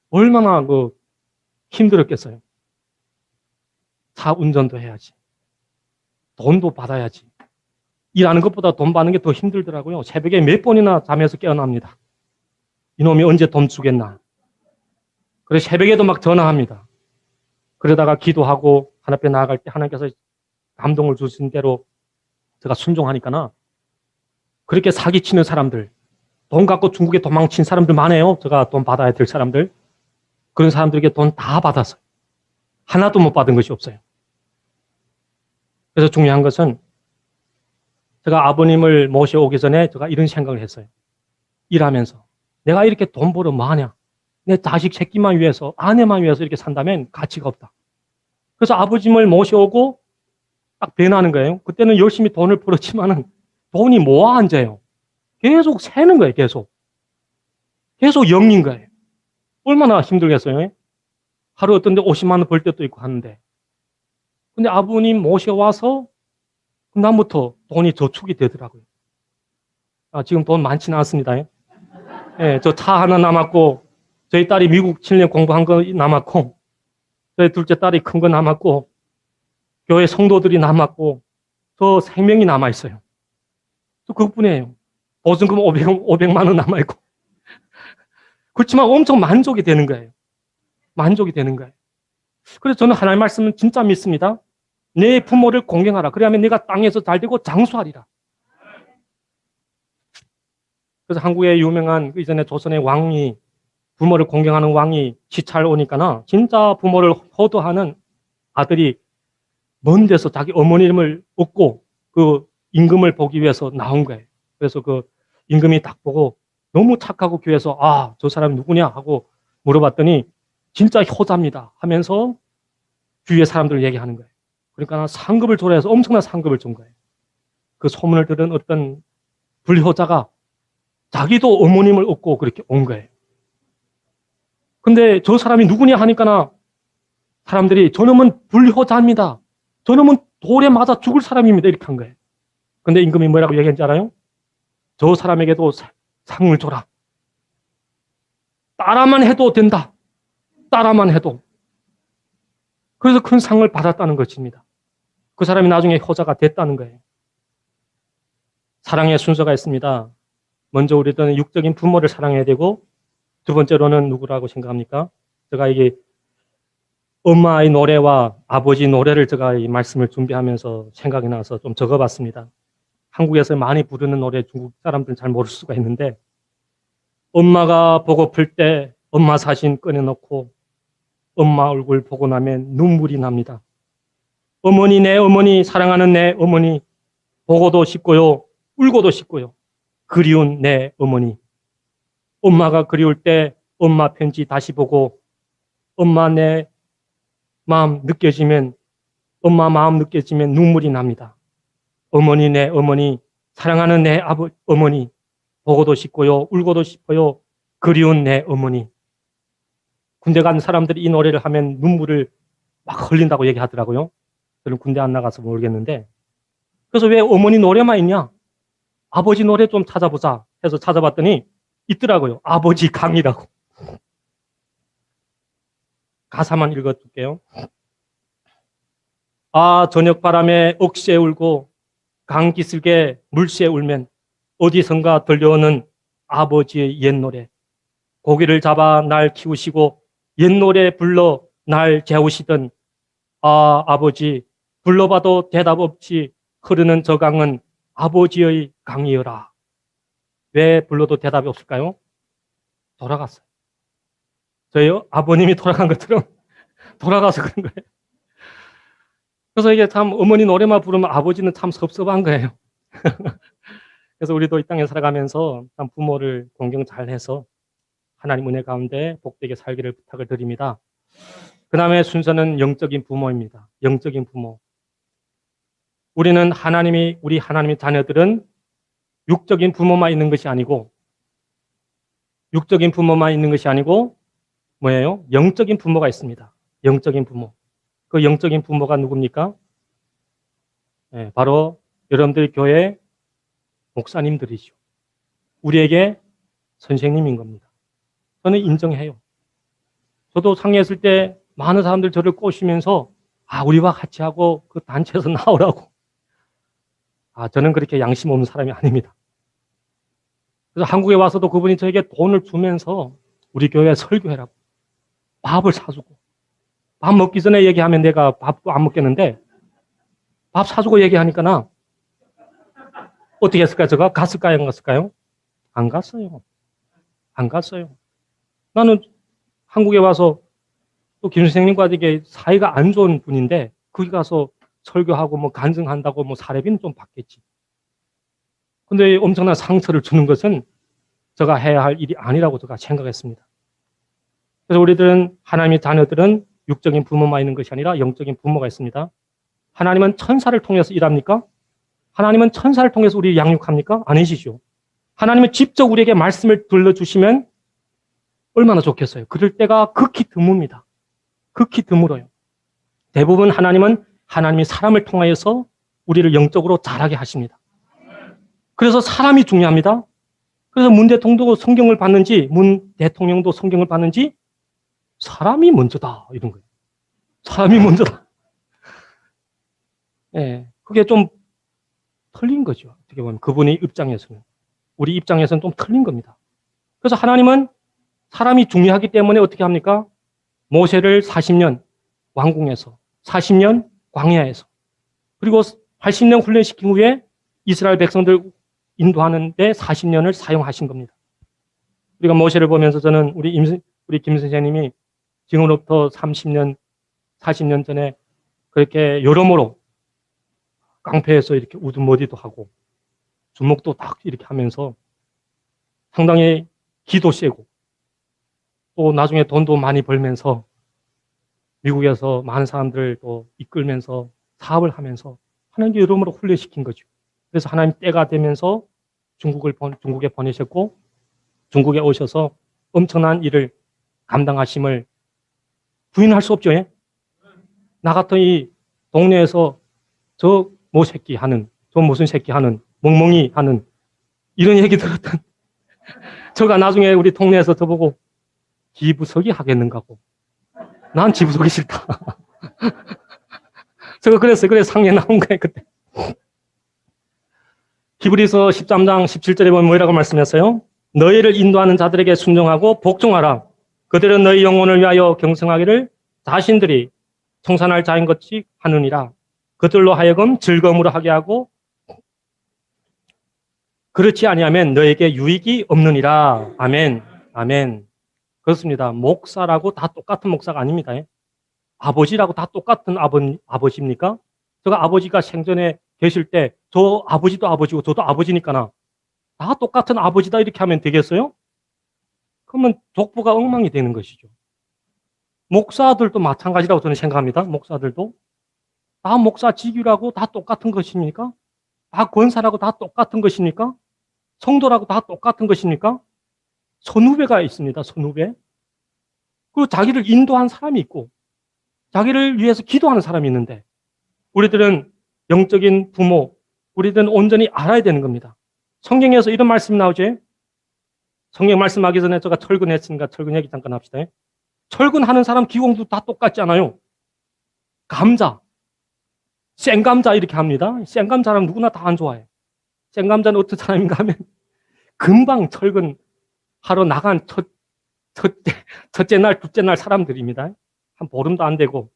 얼마나 힘들었겠어요. 차 운전도 해야지. 돈도 받아야지. 일하는 것보다 돈 받는 게 더 힘들더라고요. 새벽에 몇 번이나 잠에서 깨어납니다. 이놈이 언제 돈 주겠나. 그래서 새벽에도 막 전화합니다. 그러다가 기도하고 하나님 앞에 나아갈 때 하나님께서 감동을 주신 대로 제가 순종하니까나 그렇게 사기치는 사람들, 돈 갖고 중국에 도망친 사람들 많아요. 제가 돈 받아야 될 사람들. 그런 사람들에게 돈 다 받았어요. 하나도 못 받은 것이 없어요. 그래서 중요한 것은 제가 아버님을 모셔오기 전에 제가 이런 생각을 했어요. 일하면서. 내가 이렇게 돈 벌어 뭐하냐. 내 자식 새끼만 위해서, 아내만 위해서 이렇게 산다면 가치가 없다. 그래서 아버님을 모셔오고 딱 변하는 거예요. 그때는 열심히 돈을 벌었지만은 돈이 모아 앉아요. 계속 새는 거예요, 계속. 계속 영린 거예요. 얼마나 힘들겠어요? 하루 어떤 데 50만 원 벌 때도 있고 하는데. 근데 아버님 모셔와서 그다음부터 돈이 저축이 되더라고요. 지금 돈 많지는 않습니다. 예, 저 차 하나 남았고, 저희 딸이 미국 7년 공부한 거 남았고, 저희 둘째 딸이 큰 거 남았고, 교회 성도들이 남았고, 저 생명이 남아있어요. 저 그것뿐이에요. 보증금 500만 원 남아있고. 그렇지만 엄청 만족이 되는 거예요. 만족이 되는 거예요. 그래서 저는 하나님의 말씀은 진짜 믿습니다. 내 부모를 공경하라. 그래야만 내가 땅에서 잘 되고 장수하리라. 그래서 한국의 유명한 이전에 조선의 왕이 부모를 공경하는 왕이 시찰 오니까나 진짜 부모를 호도하는 아들이 먼 데서 자기 어머님을 얻고 그 임금을 보기 위해서 나온 거예요. 그래서 그 임금이 딱 보고 너무 착하고 교회에서 저 사람이 누구냐 하고 물어봤더니 진짜 효자입니다 하면서 주위의 사람들 얘기하는 거예요. 그러니까 상급을 조례해서 엄청난 상급을 준 거예요. 그 소문을 들은 어떤 불효자가 자기도 어머님을 얻고 그렇게 온 거예요. 근데 저 사람이 누구냐 하니까 사람들이 저놈은 불효자입니다. 저놈은 돌에 맞아 죽을 사람입니다. 이렇게 한 거예요. 근데 임금이 뭐라고 얘기했는지 알아요? 저 사람에게도 상을 줘라. 따라만 해도 된다. 따라만 해도. 그래서 큰 상을 받았다는 것입니다. 그 사람이 나중에 효자가 됐다는 거예요. 사랑의 순서가 있습니다. 먼저 우리들은 육적인 부모를 사랑해야 되고 두 번째로는 누구라고 생각합니까? 제가 이게 엄마의 노래와 아버지 노래를 제가 이 말씀을 준비하면서 생각이 나서 좀 적어봤습니다. 한국에서 많이 부르는 노래 중국 사람들은 잘 모를 수가 있는데 엄마가 보고플 때 엄마 사진 꺼내놓고 엄마 얼굴 보고 나면 눈물이 납니다. 어머니 내 어머니 사랑하는 내 어머니 보고도 싶고요. 울고도 싶고요. 그리운 내 어머니. 엄마가 그리울 때 엄마 편지 다시 보고 엄마 내 마음 느껴지면 엄마 마음 느껴지면 눈물이 납니다. 어머니 내 어머니 사랑하는 내 어머니 보고도 싶고요. 울고도 싶어요. 그리운 내 어머니. 군대 간 사람들이 이 노래를 하면 눈물을 막 흘린다고 얘기하더라고요. 저는 군대 안 나가서 모르겠는데. 그래서 왜 어머니 노래만 있냐? 아버지 노래 좀 찾아보자 해서 찾아봤더니 있더라고요. 아버지 강이라고. 가사만 읽어줄게요. 저녁 바람에 억새 울고 강 기슭에 물새 울면 어디선가 들려오는 아버지의 옛 노래. 고기를 잡아 날 키우시고 옛 노래 불러 날 재우시던 아버지 불러봐도 대답 없이 흐르는 저 강은 아버지의 강이여라. 왜 불러도 대답이 없을까요? 돌아갔어요. 저희 아버님이 돌아간 것처럼 돌아가서 그런 거예요. 그래서 이게 참 어머니 노래만 부르면 아버지는 참 섭섭한 거예요. 그래서 우리도 이 땅에 살아가면서 참 부모를 존경 잘해서 하나님 은혜 가운데 복되게 살기를 부탁을 드립니다. 그 다음에 순서는 영적인 부모입니다. 영적인 부모. 우리는 우리 하나님의 자녀들은 육적인 부모만 있는 것이 아니고, 뭐예요? 영적인 부모가 있습니다. 영적인 부모. 그 영적인 부모가 누굽니까? 네, 바로 여러분들 교회 목사님들이죠. 우리에게 선생님인 겁니다. 저는 인정해요. 저도 상의했을 때 많은 사람들 저를 꼬시면서 우리와 같이 하고 그 단체에서 나오라고. 저는 그렇게 양심 없는 사람이 아닙니다. 그래서 한국에 와서도 그분이 저에게 돈을 주면서 우리 교회에 설교해라고. 밥을 사주고. 밥 먹기 전에 얘기하면 내가 밥도 안 먹겠는데 밥 사주고 얘기하니까 나 어떻게 했을까요? 제가 갔을까요? 안 갔을까요? 안 갔어요. 안 갔어요. 나는 한국에 와서 또 김 선생님과 되게 사이가 안 좋은 분인데 거기 가서 설교하고 뭐 간증한다고 뭐 사례비는 좀 받겠지. 근데 엄청난 상처를 주는 것은 제가 해야 할 일이 아니라고 제가 생각했습니다. 그래서 우리들은 하나님의 자녀들은 육적인 부모만 있는 것이 아니라 영적인 부모가 있습니다. 하나님은 천사를 통해서 일합니까? 하나님은 천사를 통해서 우리를 양육합니까? 아니시죠. 하나님은 직접 우리에게 말씀을 들려주시면 얼마나 좋겠어요. 그럴 때가 극히 드뭅니다. 극히 드물어요. 대부분 하나님은 하나님이 사람을 통하여서 우리를 영적으로 자라게 하십니다. 그래서 사람이 중요합니다. 그래서 문 대통령도 성경을 받는지 사람이 먼저다 이런 거예요. 사람이 먼저다. 예, 그게 좀 틀린 거죠. 어떻게 보면 그분의 입장에서는. 우리 입장에서는 좀 틀린 겁니다. 그래서 하나님은 사람이 중요하기 때문에 어떻게 합니까? 모세를 40년 왕궁에서 40년 광야에서 그리고 80년 훈련시킨 후에 이스라엘 백성들 인도하는데 40년을 사용하신 겁니다. 우리가 모세를 보면서 저는 우리 김 선생님이 지금으로부터 30년, 40년 전에 그렇게 여러모로 깡패에서 이렇게 우두머리도 하고 주먹도 딱 이렇게 하면서 상당히 기도 세고 또 나중에 돈도 많이 벌면서 미국에서 많은 사람들을 또 이끌면서 사업을 하면서 하나님께 여러모로 훈련시킨 거죠. 그래서 하나님 때가 되면서 중국에 보내셨고 중국에 오셔서 엄청난 일을 감당하심을 부인할 수 없죠. 예? 나 같은 이 동네에서 저 무슨 새끼 하는 멍멍이 하는 이런 얘기 들었던 저가 나중에 우리 동네에서 저보고 기부석이 하겠는가고 난 기부석이 싫다. 제가 그래서 상에 나온 거예요 그때. 히브리서 13장 17절에 보면 뭐라고 말씀했어요? 너희를 인도하는 자들에게 순종하고 복종하라. 그들은 너희 영혼을 위하여 경성하기를 자신들이 청산할 자인 것이 하느니라. 그들로 하여금 즐거움으로 하게 하고 그렇지 아니하면 너에게 유익이 없느니라. 아멘. 아멘. 그렇습니다. 목사라고 다 똑같은 목사가 아닙니다. 아버지라고 다 똑같은 아버지입니까? 제가 아버지가 생전에 계실 때 저 아버지도 아버지고 저도 아버지니까나 다 똑같은 아버지다 이렇게 하면 되겠어요? 그러면 족보가 엉망이 되는 것이죠. 목사들도 마찬가지라고 저는 생각합니다. 목사들도 다 목사 직위라고 다 똑같은 것입니까? 다 권사라고 다 똑같은 것입니까? 성도라고 다 똑같은 것입니까? 선후배가 있습니다. 선후배. 그리고 자기를 인도한 사람이 있고 자기를 위해서 기도하는 사람이 있는데 우리들은 영적인 부모, 우리들은 온전히 알아야 되는 겁니다. 성경에서 이런 말씀이 나오죠. 성경 말씀하기 전에 제가 철근했으니까 철근 얘기 잠깐 합시다. 철근하는 사람 기공도 다 똑같지 않아요. 감자, 생감자 이렇게 합니다. 생감자랑 누구나 다 안 좋아해. 생감자는 어떤 사람인가 하면 금방 철근하러 나간 첫째 날, 둘째 날 사람들입니다. 한 보름도 안 되고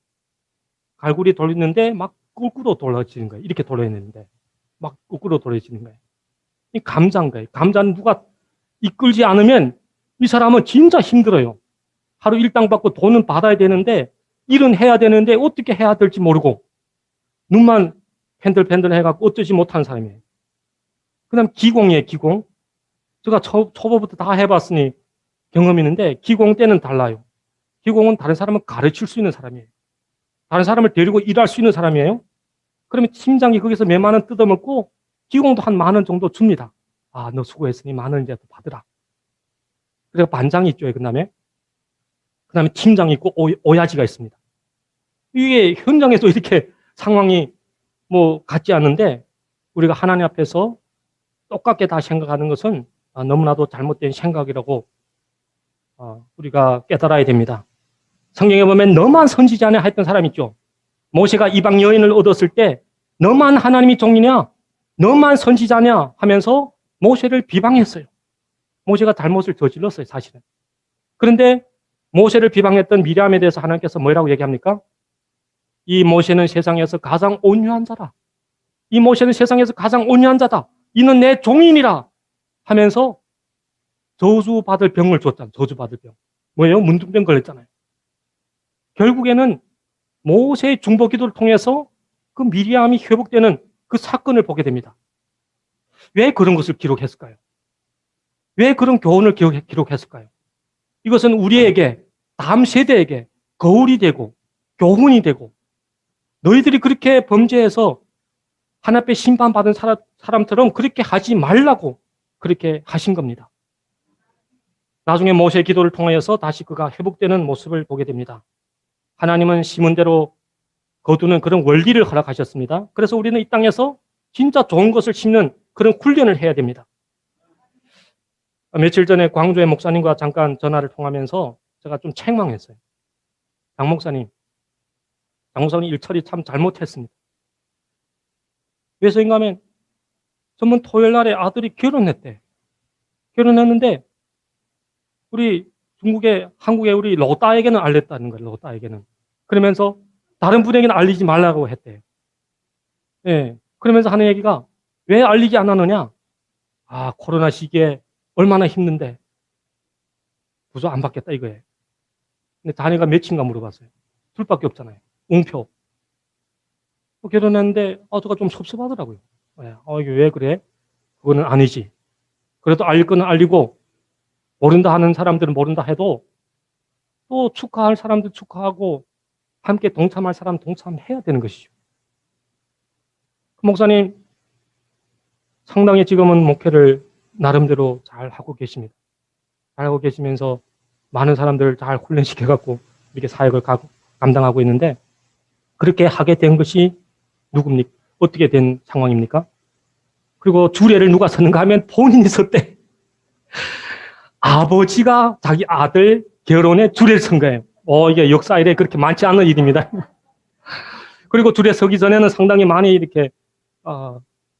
갈고리 돌리는데 막 거꾸로 돌아지는 거예요. 이렇게 돌아야 되는데 막 거꾸로 돌아지는 거예요. 이 감자인 거예요. 감자는 누가 이끌지 않으면 이 사람은 진짜 힘들어요. 하루 일당 받고 돈은 받아야 되는데 일은 해야 되는데 어떻게 해야 될지 모르고 눈만 펜들펜들 해갖고 어쩌지 못하는 사람이에요. 그 다음 기공이에요. 기공. 제가 초보부터 다 해봤으니 경험이 있는데 기공 때는 달라요. 기공은 다른 사람을 가르칠 수 있는 사람이에요. 다른 사람을 데리고 일할 수 있는 사람이에요. 그러면 팀장이 거기서 몇만 원 뜯어먹고 기공도 한 만 원 정도 줍니다. 아, 너 수고했으니 만 원 이제 받으라. 그래서 반장이 있죠. 그 다음에 팀장이 있고 오야지가 있습니다. 이게 현장에서 이렇게 상황이 뭐 같지 않은데 우리가 하나님 앞에서 똑같게 다 생각하는 것은 너무나도 잘못된 생각이라고 우리가 깨달아야 됩니다. 성경에 보면 너만 선지자냐 했던 사람 있죠. 모세가 이방 여인을 얻었을 때 너만 하나님이 종이냐, 너만 선지자냐 하면서 모세를 비방했어요. 모세가 잘못을 저질렀어요, 사실은. 그런데 모세를 비방했던 미리암에 대해서 하나님께서 뭐라고 얘기합니까? 이 모세는 세상에서 가장 온유한 자라. 이 모세는 세상에서 가장 온유한 자다. 이는 내 종인이라 하면서 저주받을 병을 줬잖아요. 저주받을 병. 뭐예요? 문둥병 걸렸잖아요. 결국에는 모세의 중보 기도를 통해서 그 미리암이 회복되는 그 사건을 보게 됩니다. 왜 그런 것을 기록했을까요? 왜 그런 교훈을 기록했을까요? 이것은 우리에게, 다음 세대에게 거울이 되고 교훈이 되고 너희들이 그렇게 범죄해서 하나님 앞에 심판받은 사람처럼 그렇게 하지 말라고 그렇게 하신 겁니다. 나중에 모세의 기도를 통하여서 다시 그가 회복되는 모습을 보게 됩니다. 하나님은 심은 대로 거두는 그런 원리를 허락하셨습니다. 그래서 우리는 이 땅에서 진짜 좋은 것을 심는 그런 훈련을 해야 됩니다. 며칠 전에 광주의 목사님과 잠깐 전화를 통하면서 제가 좀 책망했어요. 장 목사님 일 처리 참 잘못했습니다. 왜서인가 하면 전번 토요일 날에 아들이 결혼했대. 결혼했는데 우리 한국에 우리 로따에게는 알렸다는 거예요. 로따에게는. 그러면서 다른 분에게는 알리지 말라고 했대요. 예. 그러면서 하는 얘기가 왜 알리지 않았느냐? 아, 코로나 시기에 얼마나 힘든데 부조 안 받겠다 이거예요. 근데 자녀가 몇인가 물어봤어요. 둘밖에 없잖아요. 웅표. 결혼했는데 저가 좀 섭섭하더라고요. 이게 왜 그래? 그거는 아니지. 그래도 알릴 거는 알리고 모른다 하는 사람들은 모른다 해도 또 축하할 사람들 축하하고 함께 동참할 사람 동참해야 되는 것이죠. 그 목사님 상당히 지금은 목회를 나름대로 잘 하고 계십니다. 잘 하고 계시면서 많은 사람들을 잘 훈련시켜갖고 이렇게 사역을 감당하고 있는데 그렇게 하게 된 것이 누굽니까? 어떻게 된 상황입니까? 그리고 주례를 누가 섰는가 하면 본인이 섰대. 아버지가 자기 아들 결혼에 주례를 선 거예요. 이게 역사 이래 그렇게 많지 않은 일입니다. 그리고 주례 서기 전에는 상당히 많이 이렇게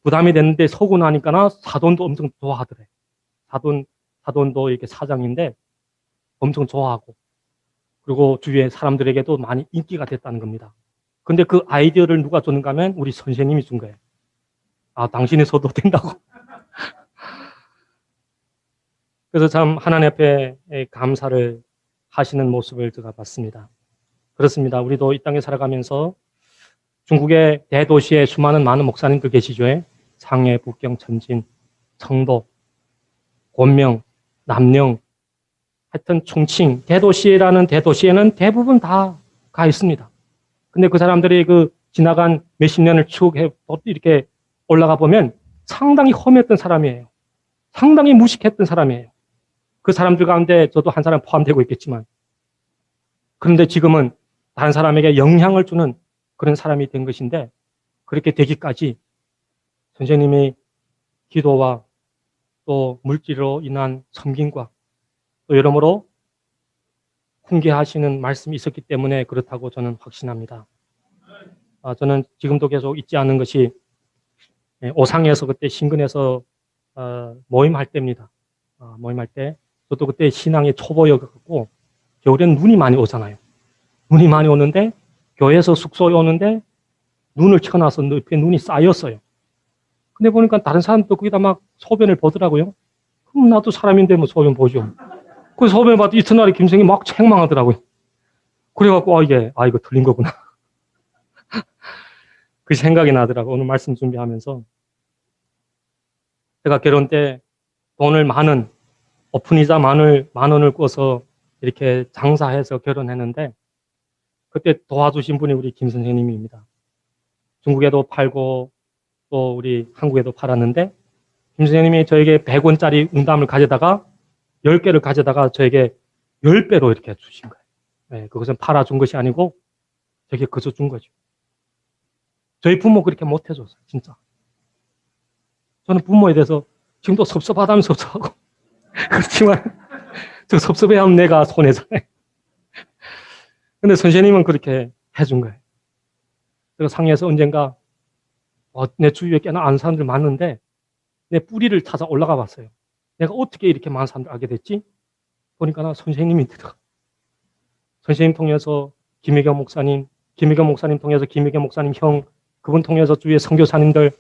부담이 됐는데 서고 나니까 사돈도 엄청 좋아하더래. 사돈도 이렇게 사장인데 엄청 좋아하고 그리고 주위의 사람들에게도 많이 인기가 됐다는 겁니다. 근데 그 아이디어를 누가 줬는가 하면 우리 선생님이 준 거예요. 당신이 서도 된다고. 그래서 참 하나님 앞에 감사를 하시는 모습을 제가 봤습니다. 그렇습니다. 우리도 이 땅에 살아가면서 중국의 대도시에 수많은 많은 목사님들 계시죠. 상해, 북경, 천진, 청도, 곤명, 남령, 하여튼 총칭, 대도시라는 대도시에는 대부분 다 가 있습니다. 근데 그 사람들이 그 지나간 몇십 년을 추억해 이렇게 올라가 보면 상당히 험했던 사람이에요. 상당히 무식했던 사람이에요. 그 사람들 가운데 저도 한 사람 포함되고 있겠지만 그런데 지금은 다른 사람에게 영향을 주는 그런 사람이 된 것인데 그렇게 되기까지 선생님이 기도와 또 물질로 인한 섬김과 또 여러모로 훈계하시는 말씀이 있었기 때문에 그렇다고 저는 확신합니다. 저는 지금도 계속 잊지 않는 것이 오상에서 그때 신근에서 모임할 때입니다. 모임할 때 저도 그때 신앙의 초보여갖고 겨울엔 눈이 많이 오잖아요. 눈이 많이 오는데 교회에서 숙소에 오는데 눈을 쳐놔서 옆에 눈이 쌓였어요. 근데 보니까 다른 사람도 거기다 막 소변을 보더라고요. 그럼 나도 사람인데 뭐 소변 보죠. 그 소변 봐도 이튿날에 김생이 막 책망하더라고요. 그래갖고, 이거 틀린 거구나. 그 생각이 나더라고, 오늘 말씀 준비하면서. 제가 결혼 때 돈을 오픈이자 만 원을 꿔서 이렇게 장사해서 결혼했는데, 그때 도와주신 분이 우리 김 선생님입니다. 중국에도 팔고, 또 우리 한국에도 팔았는데, 김 선생님이 저에게 100원짜리 응담을 가져다가, 10개를 가져다가 저에게 10배로 이렇게 주신 거예요. 네, 그것은 팔아준 것이 아니고, 저에게 그저 준 거죠. 저희 부모 그렇게 못 해줬어요, 진짜. 저는 부모에 대해서 지금도 섭섭하다면 섭섭하고, 그렇지만, 저 섭섭해하면 내가 손해잖아요. 근데 선생님은 그렇게 해준 거예요. 제가 상해에서 언젠가, 내 주위에 꽤나 아는 사람들 많은데, 내 뿌리를 찾아 올라가 봤어요. 내가 어떻게 이렇게 많은 사람들 알게 됐지? 보니까 나 선생님이 들어. 선생님 통해서 김혜경 목사님 통해서 김혜경 목사님 형, 그분 통해서 주위의 선교사님들,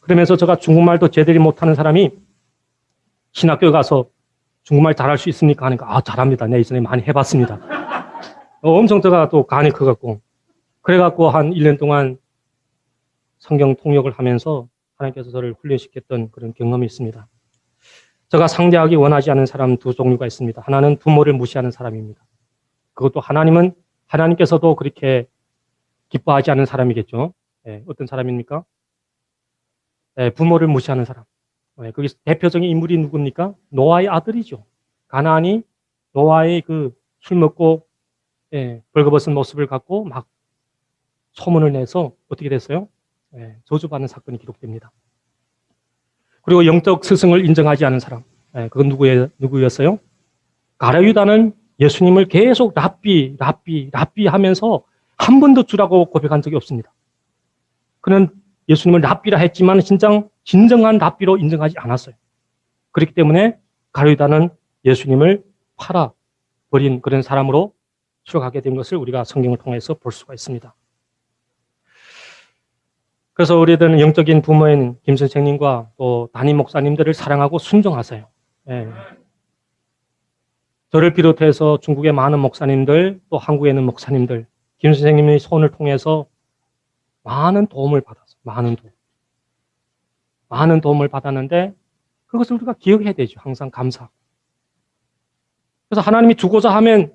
그러면서 제가 중국말도 제대로 못하는 사람이 신학교에 가서 중국말 잘할 수 있습니까? 하니까, 잘합니다. 내 이전에 많이 해봤습니다. 엄청 제가 또 간이 커갖고, 그래갖고 한 1년 동안 성경 통역을 하면서 하나님께서 저를 훈련시켰던 그런 경험이 있습니다. 제가 상대하기 원하지 않는 사람 두 종류가 있습니다. 하나는 부모를 무시하는 사람입니다. 그것도 하나님께서도 그렇게 기뻐하지 않는 사람이겠죠. 네, 어떤 사람입니까? 네, 부모를 무시하는 사람. 네, 거기 대표적인 인물이 누굽니까? 노아의 아들이죠. 가나안이 노아의 그 술 먹고 벌거벗은 모습을 갖고 막 소문을 내서 어떻게 됐어요? 저주받는 사건이 기록됩니다. 그리고 영적 스승을 인정하지 않은 사람. 그건 누구였어요? 가랴유다는 예수님을 계속 랍비 하면서 한 번도 주라고 고백한 적이 없습니다. 그는 예수님을 랍비라 했지만 진정한 랍비로 인정하지 않았어요. 그렇기 때문에 가랴유다는 예수님을 팔아버린 그런 사람으로 추락하게 된 것을 우리가 성경을 통해서 볼 수가 있습니다. 그래서 우리들은 영적인 부모인 김 선생님과 또 담임 목사님들을 사랑하고 순종하세요. 저를 비롯해서 중국의 많은 목사님들, 또 한국에 있는 목사님들, 김 선생님의 손을 통해서 많은 도움을 받았어요. 많은 도움을 받았는데 그것을 우리가 기억해야 되죠. 항상 감사하고. 그래서 하나님이 주고자 하면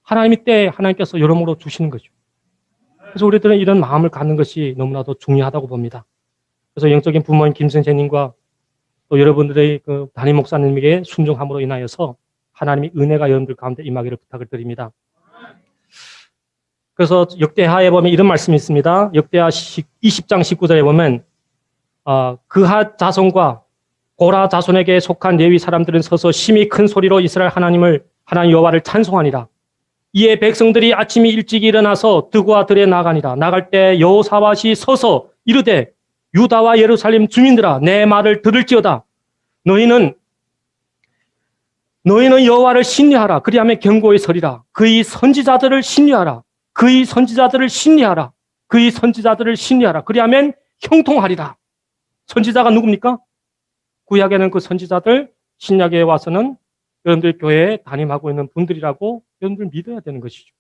하나님께서 여러모로 주시는 거죠. 그래서 우리들은 이런 마음을 갖는 것이 너무나도 중요하다고 봅니다. 그래서 영적인 부모인 김 선생님과 또 여러분들의 그 담임 목사님에게 순종함으로 인하여서 하나님의 은혜가 여러분들 가운데 임하기를 부탁을 드립니다. 그래서 역대하에 보면 이런 말씀이 있습니다. 역대하 20장 19절에 보면 그하 자손과 고라 자손에게 속한 레위 사람들은 서서 심히 큰 소리로 이스라엘 하나님 여호와를 찬송하니라. 이에 백성들이 아침이 일찍 일어나서 들과 들에 나가니라. 나갈 때 여호사밧이 서서 이르되 유다와 예루살렘 주민들아 내 말을 들을지어다. 너희는 여호와를 신뢰하라. 그리하면 견고히 서리라. 그의 선지자들을 신뢰하라. 그리하면 형통하리라. 선지자가 누굽니까? 구약에는 그 선지자들, 신약에 와서는 여러분들 교회에 담임하고 있는 분들이라고 여러분들 믿어야 되는 것이죠.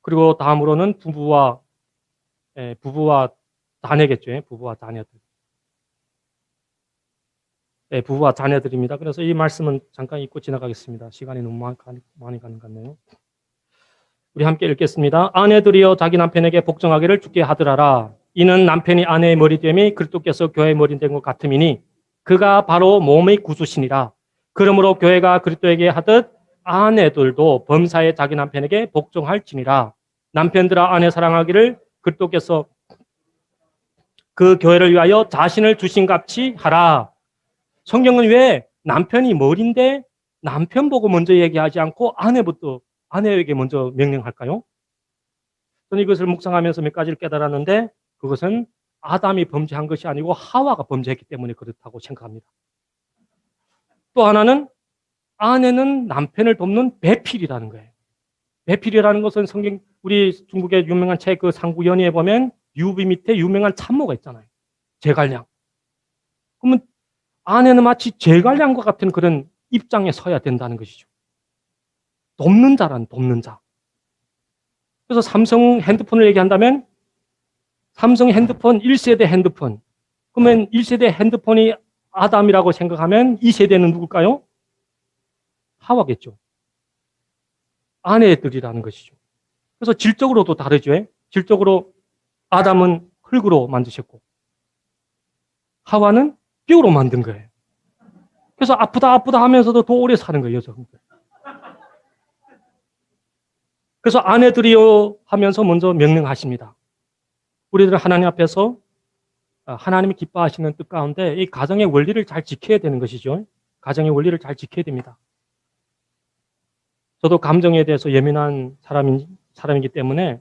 그리고 다음으로는 부부와 자녀겠죠. 부부와 자녀들입니다. 그래서 이 말씀은 잠깐 읽고 지나가겠습니다. 시간이 너무 많이 가는 것 같네요. 우리 함께 읽겠습니다. 아내들이여 자기 남편에게 복종하기를 주께 하더라라. 이는 남편이 아내의 머리됨이 그리스도께서 교회의 머리된 것 같음이니 그가 바로 몸의 구주시니라. 그러므로 교회가 그리스도에게 하듯 아내들도 범사에 자기 남편에게 복종할지니라. 남편들아 아내 사랑하기를 그리스도께서 그 교회를 위하여 자신을 주신같이 하라. 성경은 왜 남편이 머리인데 남편 보고 먼저 얘기하지 않고 아내에게 먼저 명령할까요? 저는 이것을 묵상하면서 몇 가지를 깨달았는데 그것은 아담이 범죄한 것이 아니고 하와가 범죄했기 때문에 그렇다고 생각합니다. 또 하나는 아내는 남편을 돕는 배필이라는 거예요. 배필이라는 것은 우리 중국의 유명한 책 그 상구연의에 보면 유비 밑에 유명한 참모가 있잖아요. 제갈량. 그러면 아내는 마치 제갈량과 같은 그런 입장에 서야 된다는 것이죠. 돕는 자란 돕는 자. 그래서 삼성 핸드폰을 얘기한다면 삼성 핸드폰 1세대 핸드폰. 그러면 1세대 핸드폰이 아담이라고 생각하면 2세대는 누굴까요? 하와겠죠. 아내들이라는 것이죠. 그래서 질적으로도 다르죠. 질적으로 아담은 흙으로 만드셨고 하와는 뼈로 만든 거예요. 그래서 아프다 아프다 하면서도 더 오래 사는 거예요. 여자분들. 그래서 아내들이요 하면서 먼저 명령하십니다. 우리들은 하나님 앞에서 하나님이 기뻐하시는 뜻 가운데 이 가정의 원리를 잘 지켜야 되는 것이죠. 가정의 원리를 잘 지켜야 됩니다. 저도 감정에 대해서 예민한 사람이기 때문에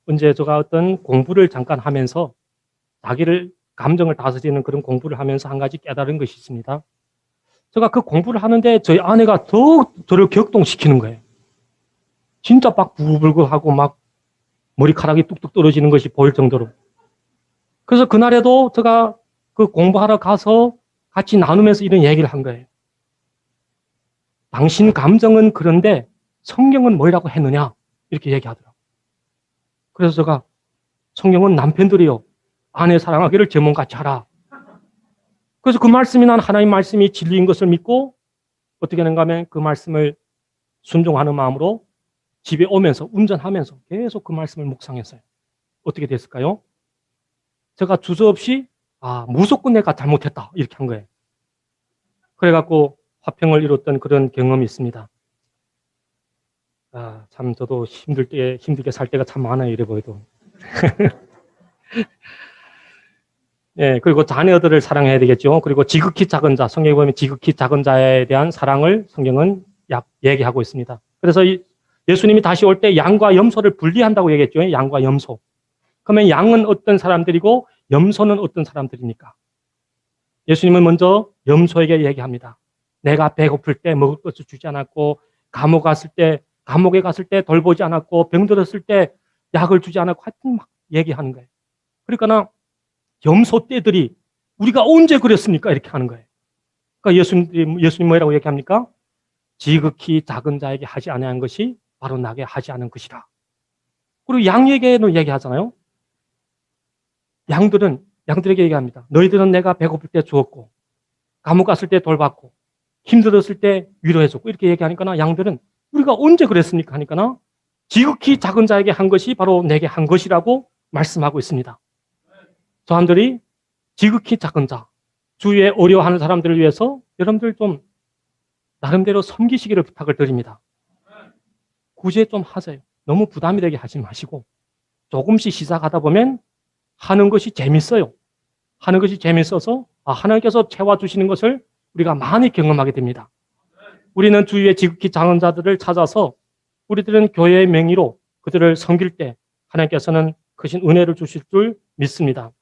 언제 제가 어떤 공부를 잠깐 하면서 자기를 감정을 다스리는 그런 공부를 하면서 한 가지 깨달은 것이 있습니다. 제가 그 공부를 하는데 저희 아내가 더 저를 격동시키는 거예요. 진짜 막 부글부글하고 막 머리카락이 뚝뚝 떨어지는 것이 보일 정도로. 그래서 그날에도 제가 그 공부하러 가서 같이 나누면서 이런 얘기를 한 거예요. 당신 감정은 그런데 성경은 뭐라고 했느냐? 이렇게 얘기하더라고요. 그래서 제가 성경은 남편들이요. 아내 사랑하기를 제 몸같이 하라. 그래서 그 말씀이 난 하나님 말씀이 진리인 것을 믿고 어떻게 하는가 하면 그 말씀을 순종하는 마음으로 집에 오면서 운전하면서 계속 그 말씀을 묵상했어요. 어떻게 됐을까요? 제가 주저없이 무조건 내가 잘못했다 이렇게 한 거예요. 그래갖고 화평을 이뤘던 그런 경험이 있습니다. 참 저도 힘들게 살 때가 참 많아요. 이래 보여도. 네, 그리고 자녀들을 사랑해야 되겠죠. 그리고 지극히 작은 자, 성경에 보면 지극히 작은 자에 대한 사랑을 성경은 얘기하고 있습니다. 그래서 예수님이 다시 올 때 양과 염소를 분리한다고 얘기했죠. 양과 염소. 그러면 양은 어떤 사람들이고 염소는 어떤 사람들입니까? 예수님은 먼저 염소에게 얘기합니다. 내가 배고플 때 먹을 것을 주지 않았고 감옥에 갔을 때 돌보지 않았고 병들었을 때 약을 주지 않았고 하여튼 막 얘기하는 거예요. 그러니까 염소 떼들이 우리가 언제 그랬습니까? 이렇게 하는 거예요. 그러니까 예수님 뭐라고 얘기합니까? 지극히 작은 자에게 하지 아니한 것이 바로 나에게 하지 않은 것이라. 그리고 양에게는 얘기하잖아요. 양들에게 얘기합니다. 너희들은 내가 배고플 때 주었고 감옥 갔을 때 돌봤고 힘들었을 때 위로해줬고 이렇게 얘기하니까 양들은 우리가 언제 그랬습니까? 하니까 지극히 작은 자에게 한 것이 바로 내게 한 것이라고 말씀하고 있습니다. 사람들이 지극히 작은 자, 주위에 어려워하는 사람들을 위해서 여러분들 좀 나름대로 섬기시기를 부탁을 드립니다. 굳이 좀 하세요. 너무 부담이 되게 하지 마시고 조금씩 시작하다 보면 하는 것이 재밌어요. 하는 것이 재밌어서 하나님께서 채워주시는 것을 우리가 많이 경험하게 됩니다. 우리는 주위에 지극히 작은 자들을 찾아서 우리들은 교회의 명의로 그들을 섬길 때 하나님께서는 크신 은혜를 주실 줄 믿습니다.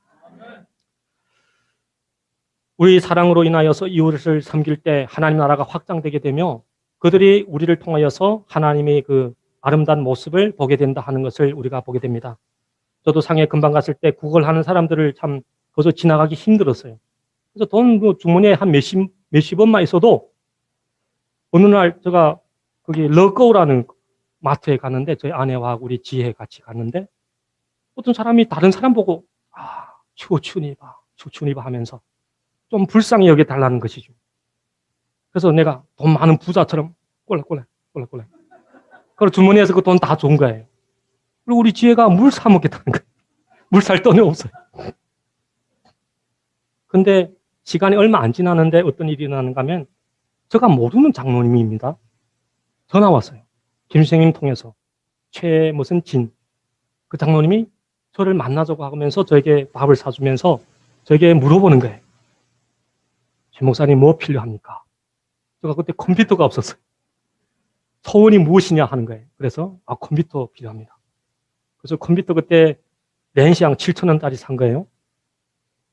우리 사랑으로 인하여서 이웃을 섬길 때 하나님 나라가 확장되게 되며 그들이 우리를 통하여서 하나님의 그 아름다운 모습을 보게 된다 하는 것을 우리가 보게 됩니다. 저도 상해 금방 갔을 때 구걸하는 사람들을 참 거기서 지나가기 힘들었어요. 그래서 돈 주머니에 한 몇십 원만 있어도 어느 날 제가 거기 러거우라는 마트에 갔는데 저희 아내와 우리 지혜 같이 갔는데 어떤 사람이 다른 사람 보고 추추니 봐 하면서 좀 불쌍히 여겨달라는 것이죠. 그래서 내가 돈 많은 부자처럼 꼴래. 그리고 주머니에서 그 돈 다 준 거예요. 그리고 우리 지혜가 물 사 먹겠다는 거예요. 물 살 돈이 없어요. 근데 시간이 얼마 안 지나는데 어떤 일이 일어나는가 하면 제가 모르는 장로님입니다. 전화 왔어요. 김선생님 통해서 그 장로님이 저를 만나자고 하면서 저에게 밥을 사주면서 저에게 물어보는 거예요. 최 목사님 뭐 필요합니까? 제가 그때 컴퓨터가 없었어요. 소원이 무엇이냐 하는 거예요. 그래서 컴퓨터 필요합니다. 그래서 컴퓨터 그때 렌시앙 7,000원짜리 산 거예요.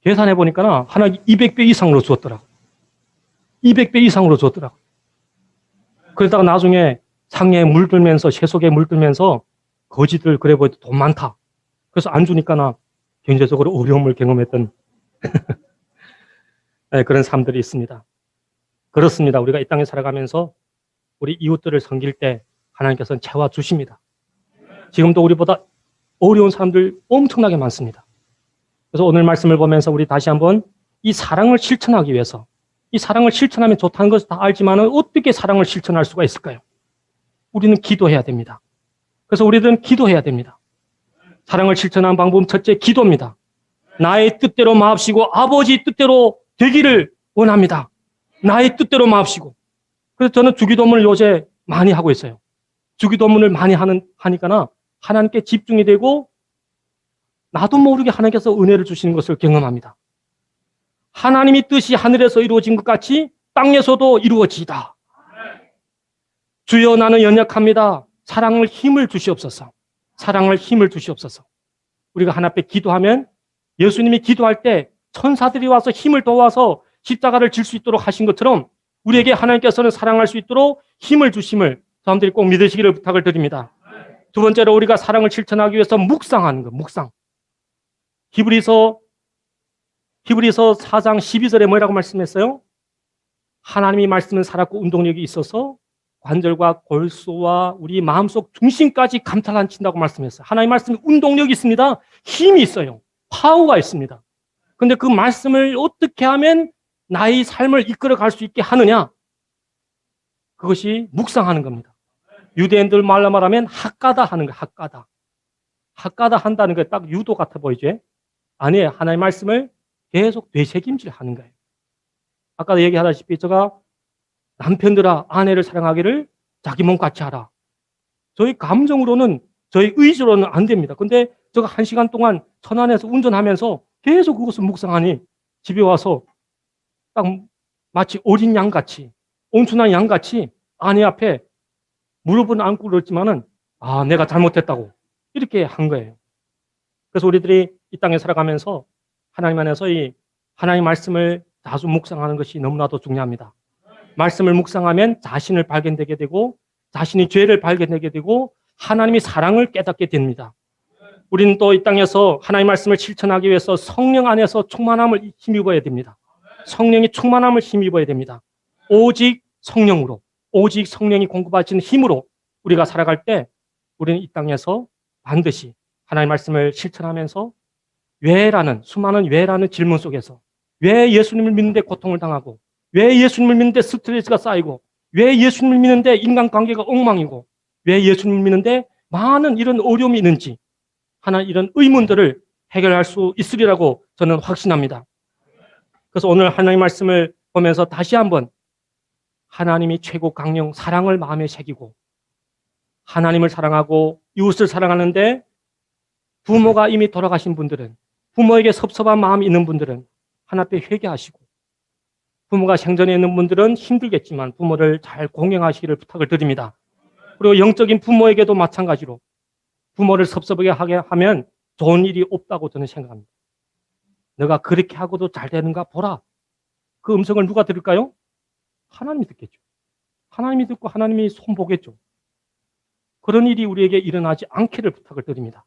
계산해 보니까 하나 200배 이상으로 주었더라고요. 200배 이상으로 주었더라고요. 그러다가 나중에 상에 물들면서 세속에 물들면서 거지들 그래 보여도 돈 많다. 그래서 안 주니까 나 경제적으로 어려움을 경험했던 네, 그런 사람들이 있습니다. 그렇습니다. 우리가 이 땅에 살아가면서 우리 이웃들을 섬길 때 하나님께서는 채워주십니다. 지금도 우리보다 어려운 사람들 엄청나게 많습니다. 그래서 오늘 말씀을 보면서 우리 다시 한번 이 사랑을 실천하기 위해서, 이 사랑을 실천하면 좋다는 것을 다 알지만 어떻게 사랑을 실천할 수가 있을까요? 우리는 기도해야 됩니다. 그래서 우리들은 기도해야 됩니다. 사랑을 실천하는 방법은 첫째 기도입니다. 나의 뜻대로 마옵시고 아버지 뜻대로 되기를 원합니다. 나의 뜻대로 마옵시고. 그래서 저는 주기도문을 요새 많이 하고 있어요. 주기도문을 많이 하니까 하나님께 집중이 되고 나도 모르게 하나님께서 은혜를 주시는 것을 경험합니다. 하나님의 뜻이 하늘에서 이루어진 것 같이 땅에서도 이루어지다. 주여 나는 연약합니다. 사랑을 힘을 주시옵소서. 사랑을 힘을 주시옵소서. 우리가 하나 앞에 기도하면 예수님이 기도할 때 천사들이 와서 힘을 도와서 십자가를 질 수 있도록 하신 것처럼 우리에게 하나님께서는 사랑할 수 있도록 힘을 주심을 사람들이 꼭 믿으시기를 부탁을 드립니다. 두 번째로 우리가 사랑을 실천하기 위해서 묵상하는 것, 묵상. 히브리서 4장 12절에 뭐라고 말씀했어요? 하나님이 말씀은 살았고 운동력이 있어서 관절과 골수와 우리 마음속 중심까지 감탄한친다고 말씀했어요. 하나님의 말씀은 운동력이 있습니다. 힘이 있어요. 파워가 있습니다. 그런데 그 말씀을 어떻게 하면 나의 삶을 이끌어 갈 수 있게 하느냐? 그것이 묵상하는 겁니다. 유대인들 말로 말하면 학가다 하는 거예요. 학가다. 학가다 한다는 게 딱 유도 같아 보이죠? 아니에요. 하나님의 말씀을 계속 되새김질 하는 거예요. 아까도 얘기하다시피 제가 남편들아 아내를 사랑하기를 자기 몸같이 하라. 저희 감정으로는 저희 의지로는 안 됩니다. 근데 제가 1시간 동안 천안에서 운전하면서 계속 그것을 묵상하니 집에 와서 딱 마치 어린 양같이 온순한 양같이 아내 앞에 무릎은 안고 그랬지만은 내가 잘못했다고 이렇게 한 거예요. 그래서 우리들이 이 땅에 살아가면서 하나님 안에서 이 하나님의 말씀을 자주 묵상하는 것이 너무나도 중요합니다. 말씀을 묵상하면 자신을 발견되게 되고 자신이 죄를 발견하게 되고 하나님의 사랑을 깨닫게 됩니다. 우리는 또 이 땅에서 하나님의 말씀을 실천하기 위해서 성령 안에서 충만함을 힘입어야 됩니다. 성령이 충만함을 힘입어야 됩니다. 오직 성령으로, 오직 성령이 공급하시는 힘으로 우리가 살아갈 때 우리는 이 땅에서 반드시 하나님의 말씀을 실천하면서 수많은 왜라는 질문 속에서 왜 예수님을 믿는데 고통을 당하고 왜 예수님을 믿는데 스트레스가 쌓이고 왜 예수님을 믿는데 인간관계가 엉망이고 왜 예수님을 믿는데 많은 이런 어려움이 있는지 하나 이런 의문들을 해결할 수 있으리라고 저는 확신합니다. 그래서 오늘 하나님의 말씀을 보면서 다시 한번 하나님이 최고 강령 사랑을 마음에 새기고 하나님을 사랑하고 이웃을 사랑하는데 부모가 이미 돌아가신 분들은 부모에게 섭섭한 마음이 있는 분들은 하나 앞에 회개하시고 부모가 생전에 있는 분들은 힘들겠지만 부모를 잘 공경하시기를 부탁을 드립니다. 그리고 영적인 부모에게도 마찬가지로 부모를 섭섭하게 하게 하면 좋은 일이 없다고 저는 생각합니다. 너가 그렇게 하고도 잘 되는가 보라. 그 음성을 누가 들을까요? 하나님이 듣겠죠. 하나님이 듣고 하나님이 손보겠죠. 그런 일이 우리에게 일어나지 않기를 부탁을 드립니다.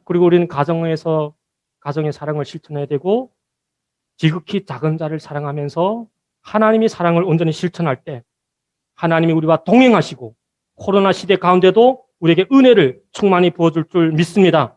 그리고 우리는 가정의 사랑을 실천해야 되고 지극히 작은 자를 사랑하면서 하나님의 사랑을 온전히 실천할 때 하나님이 우리와 동행하시고 코로나 시대 가운데도 우리에게 은혜를 충만히 부어줄 줄 믿습니다.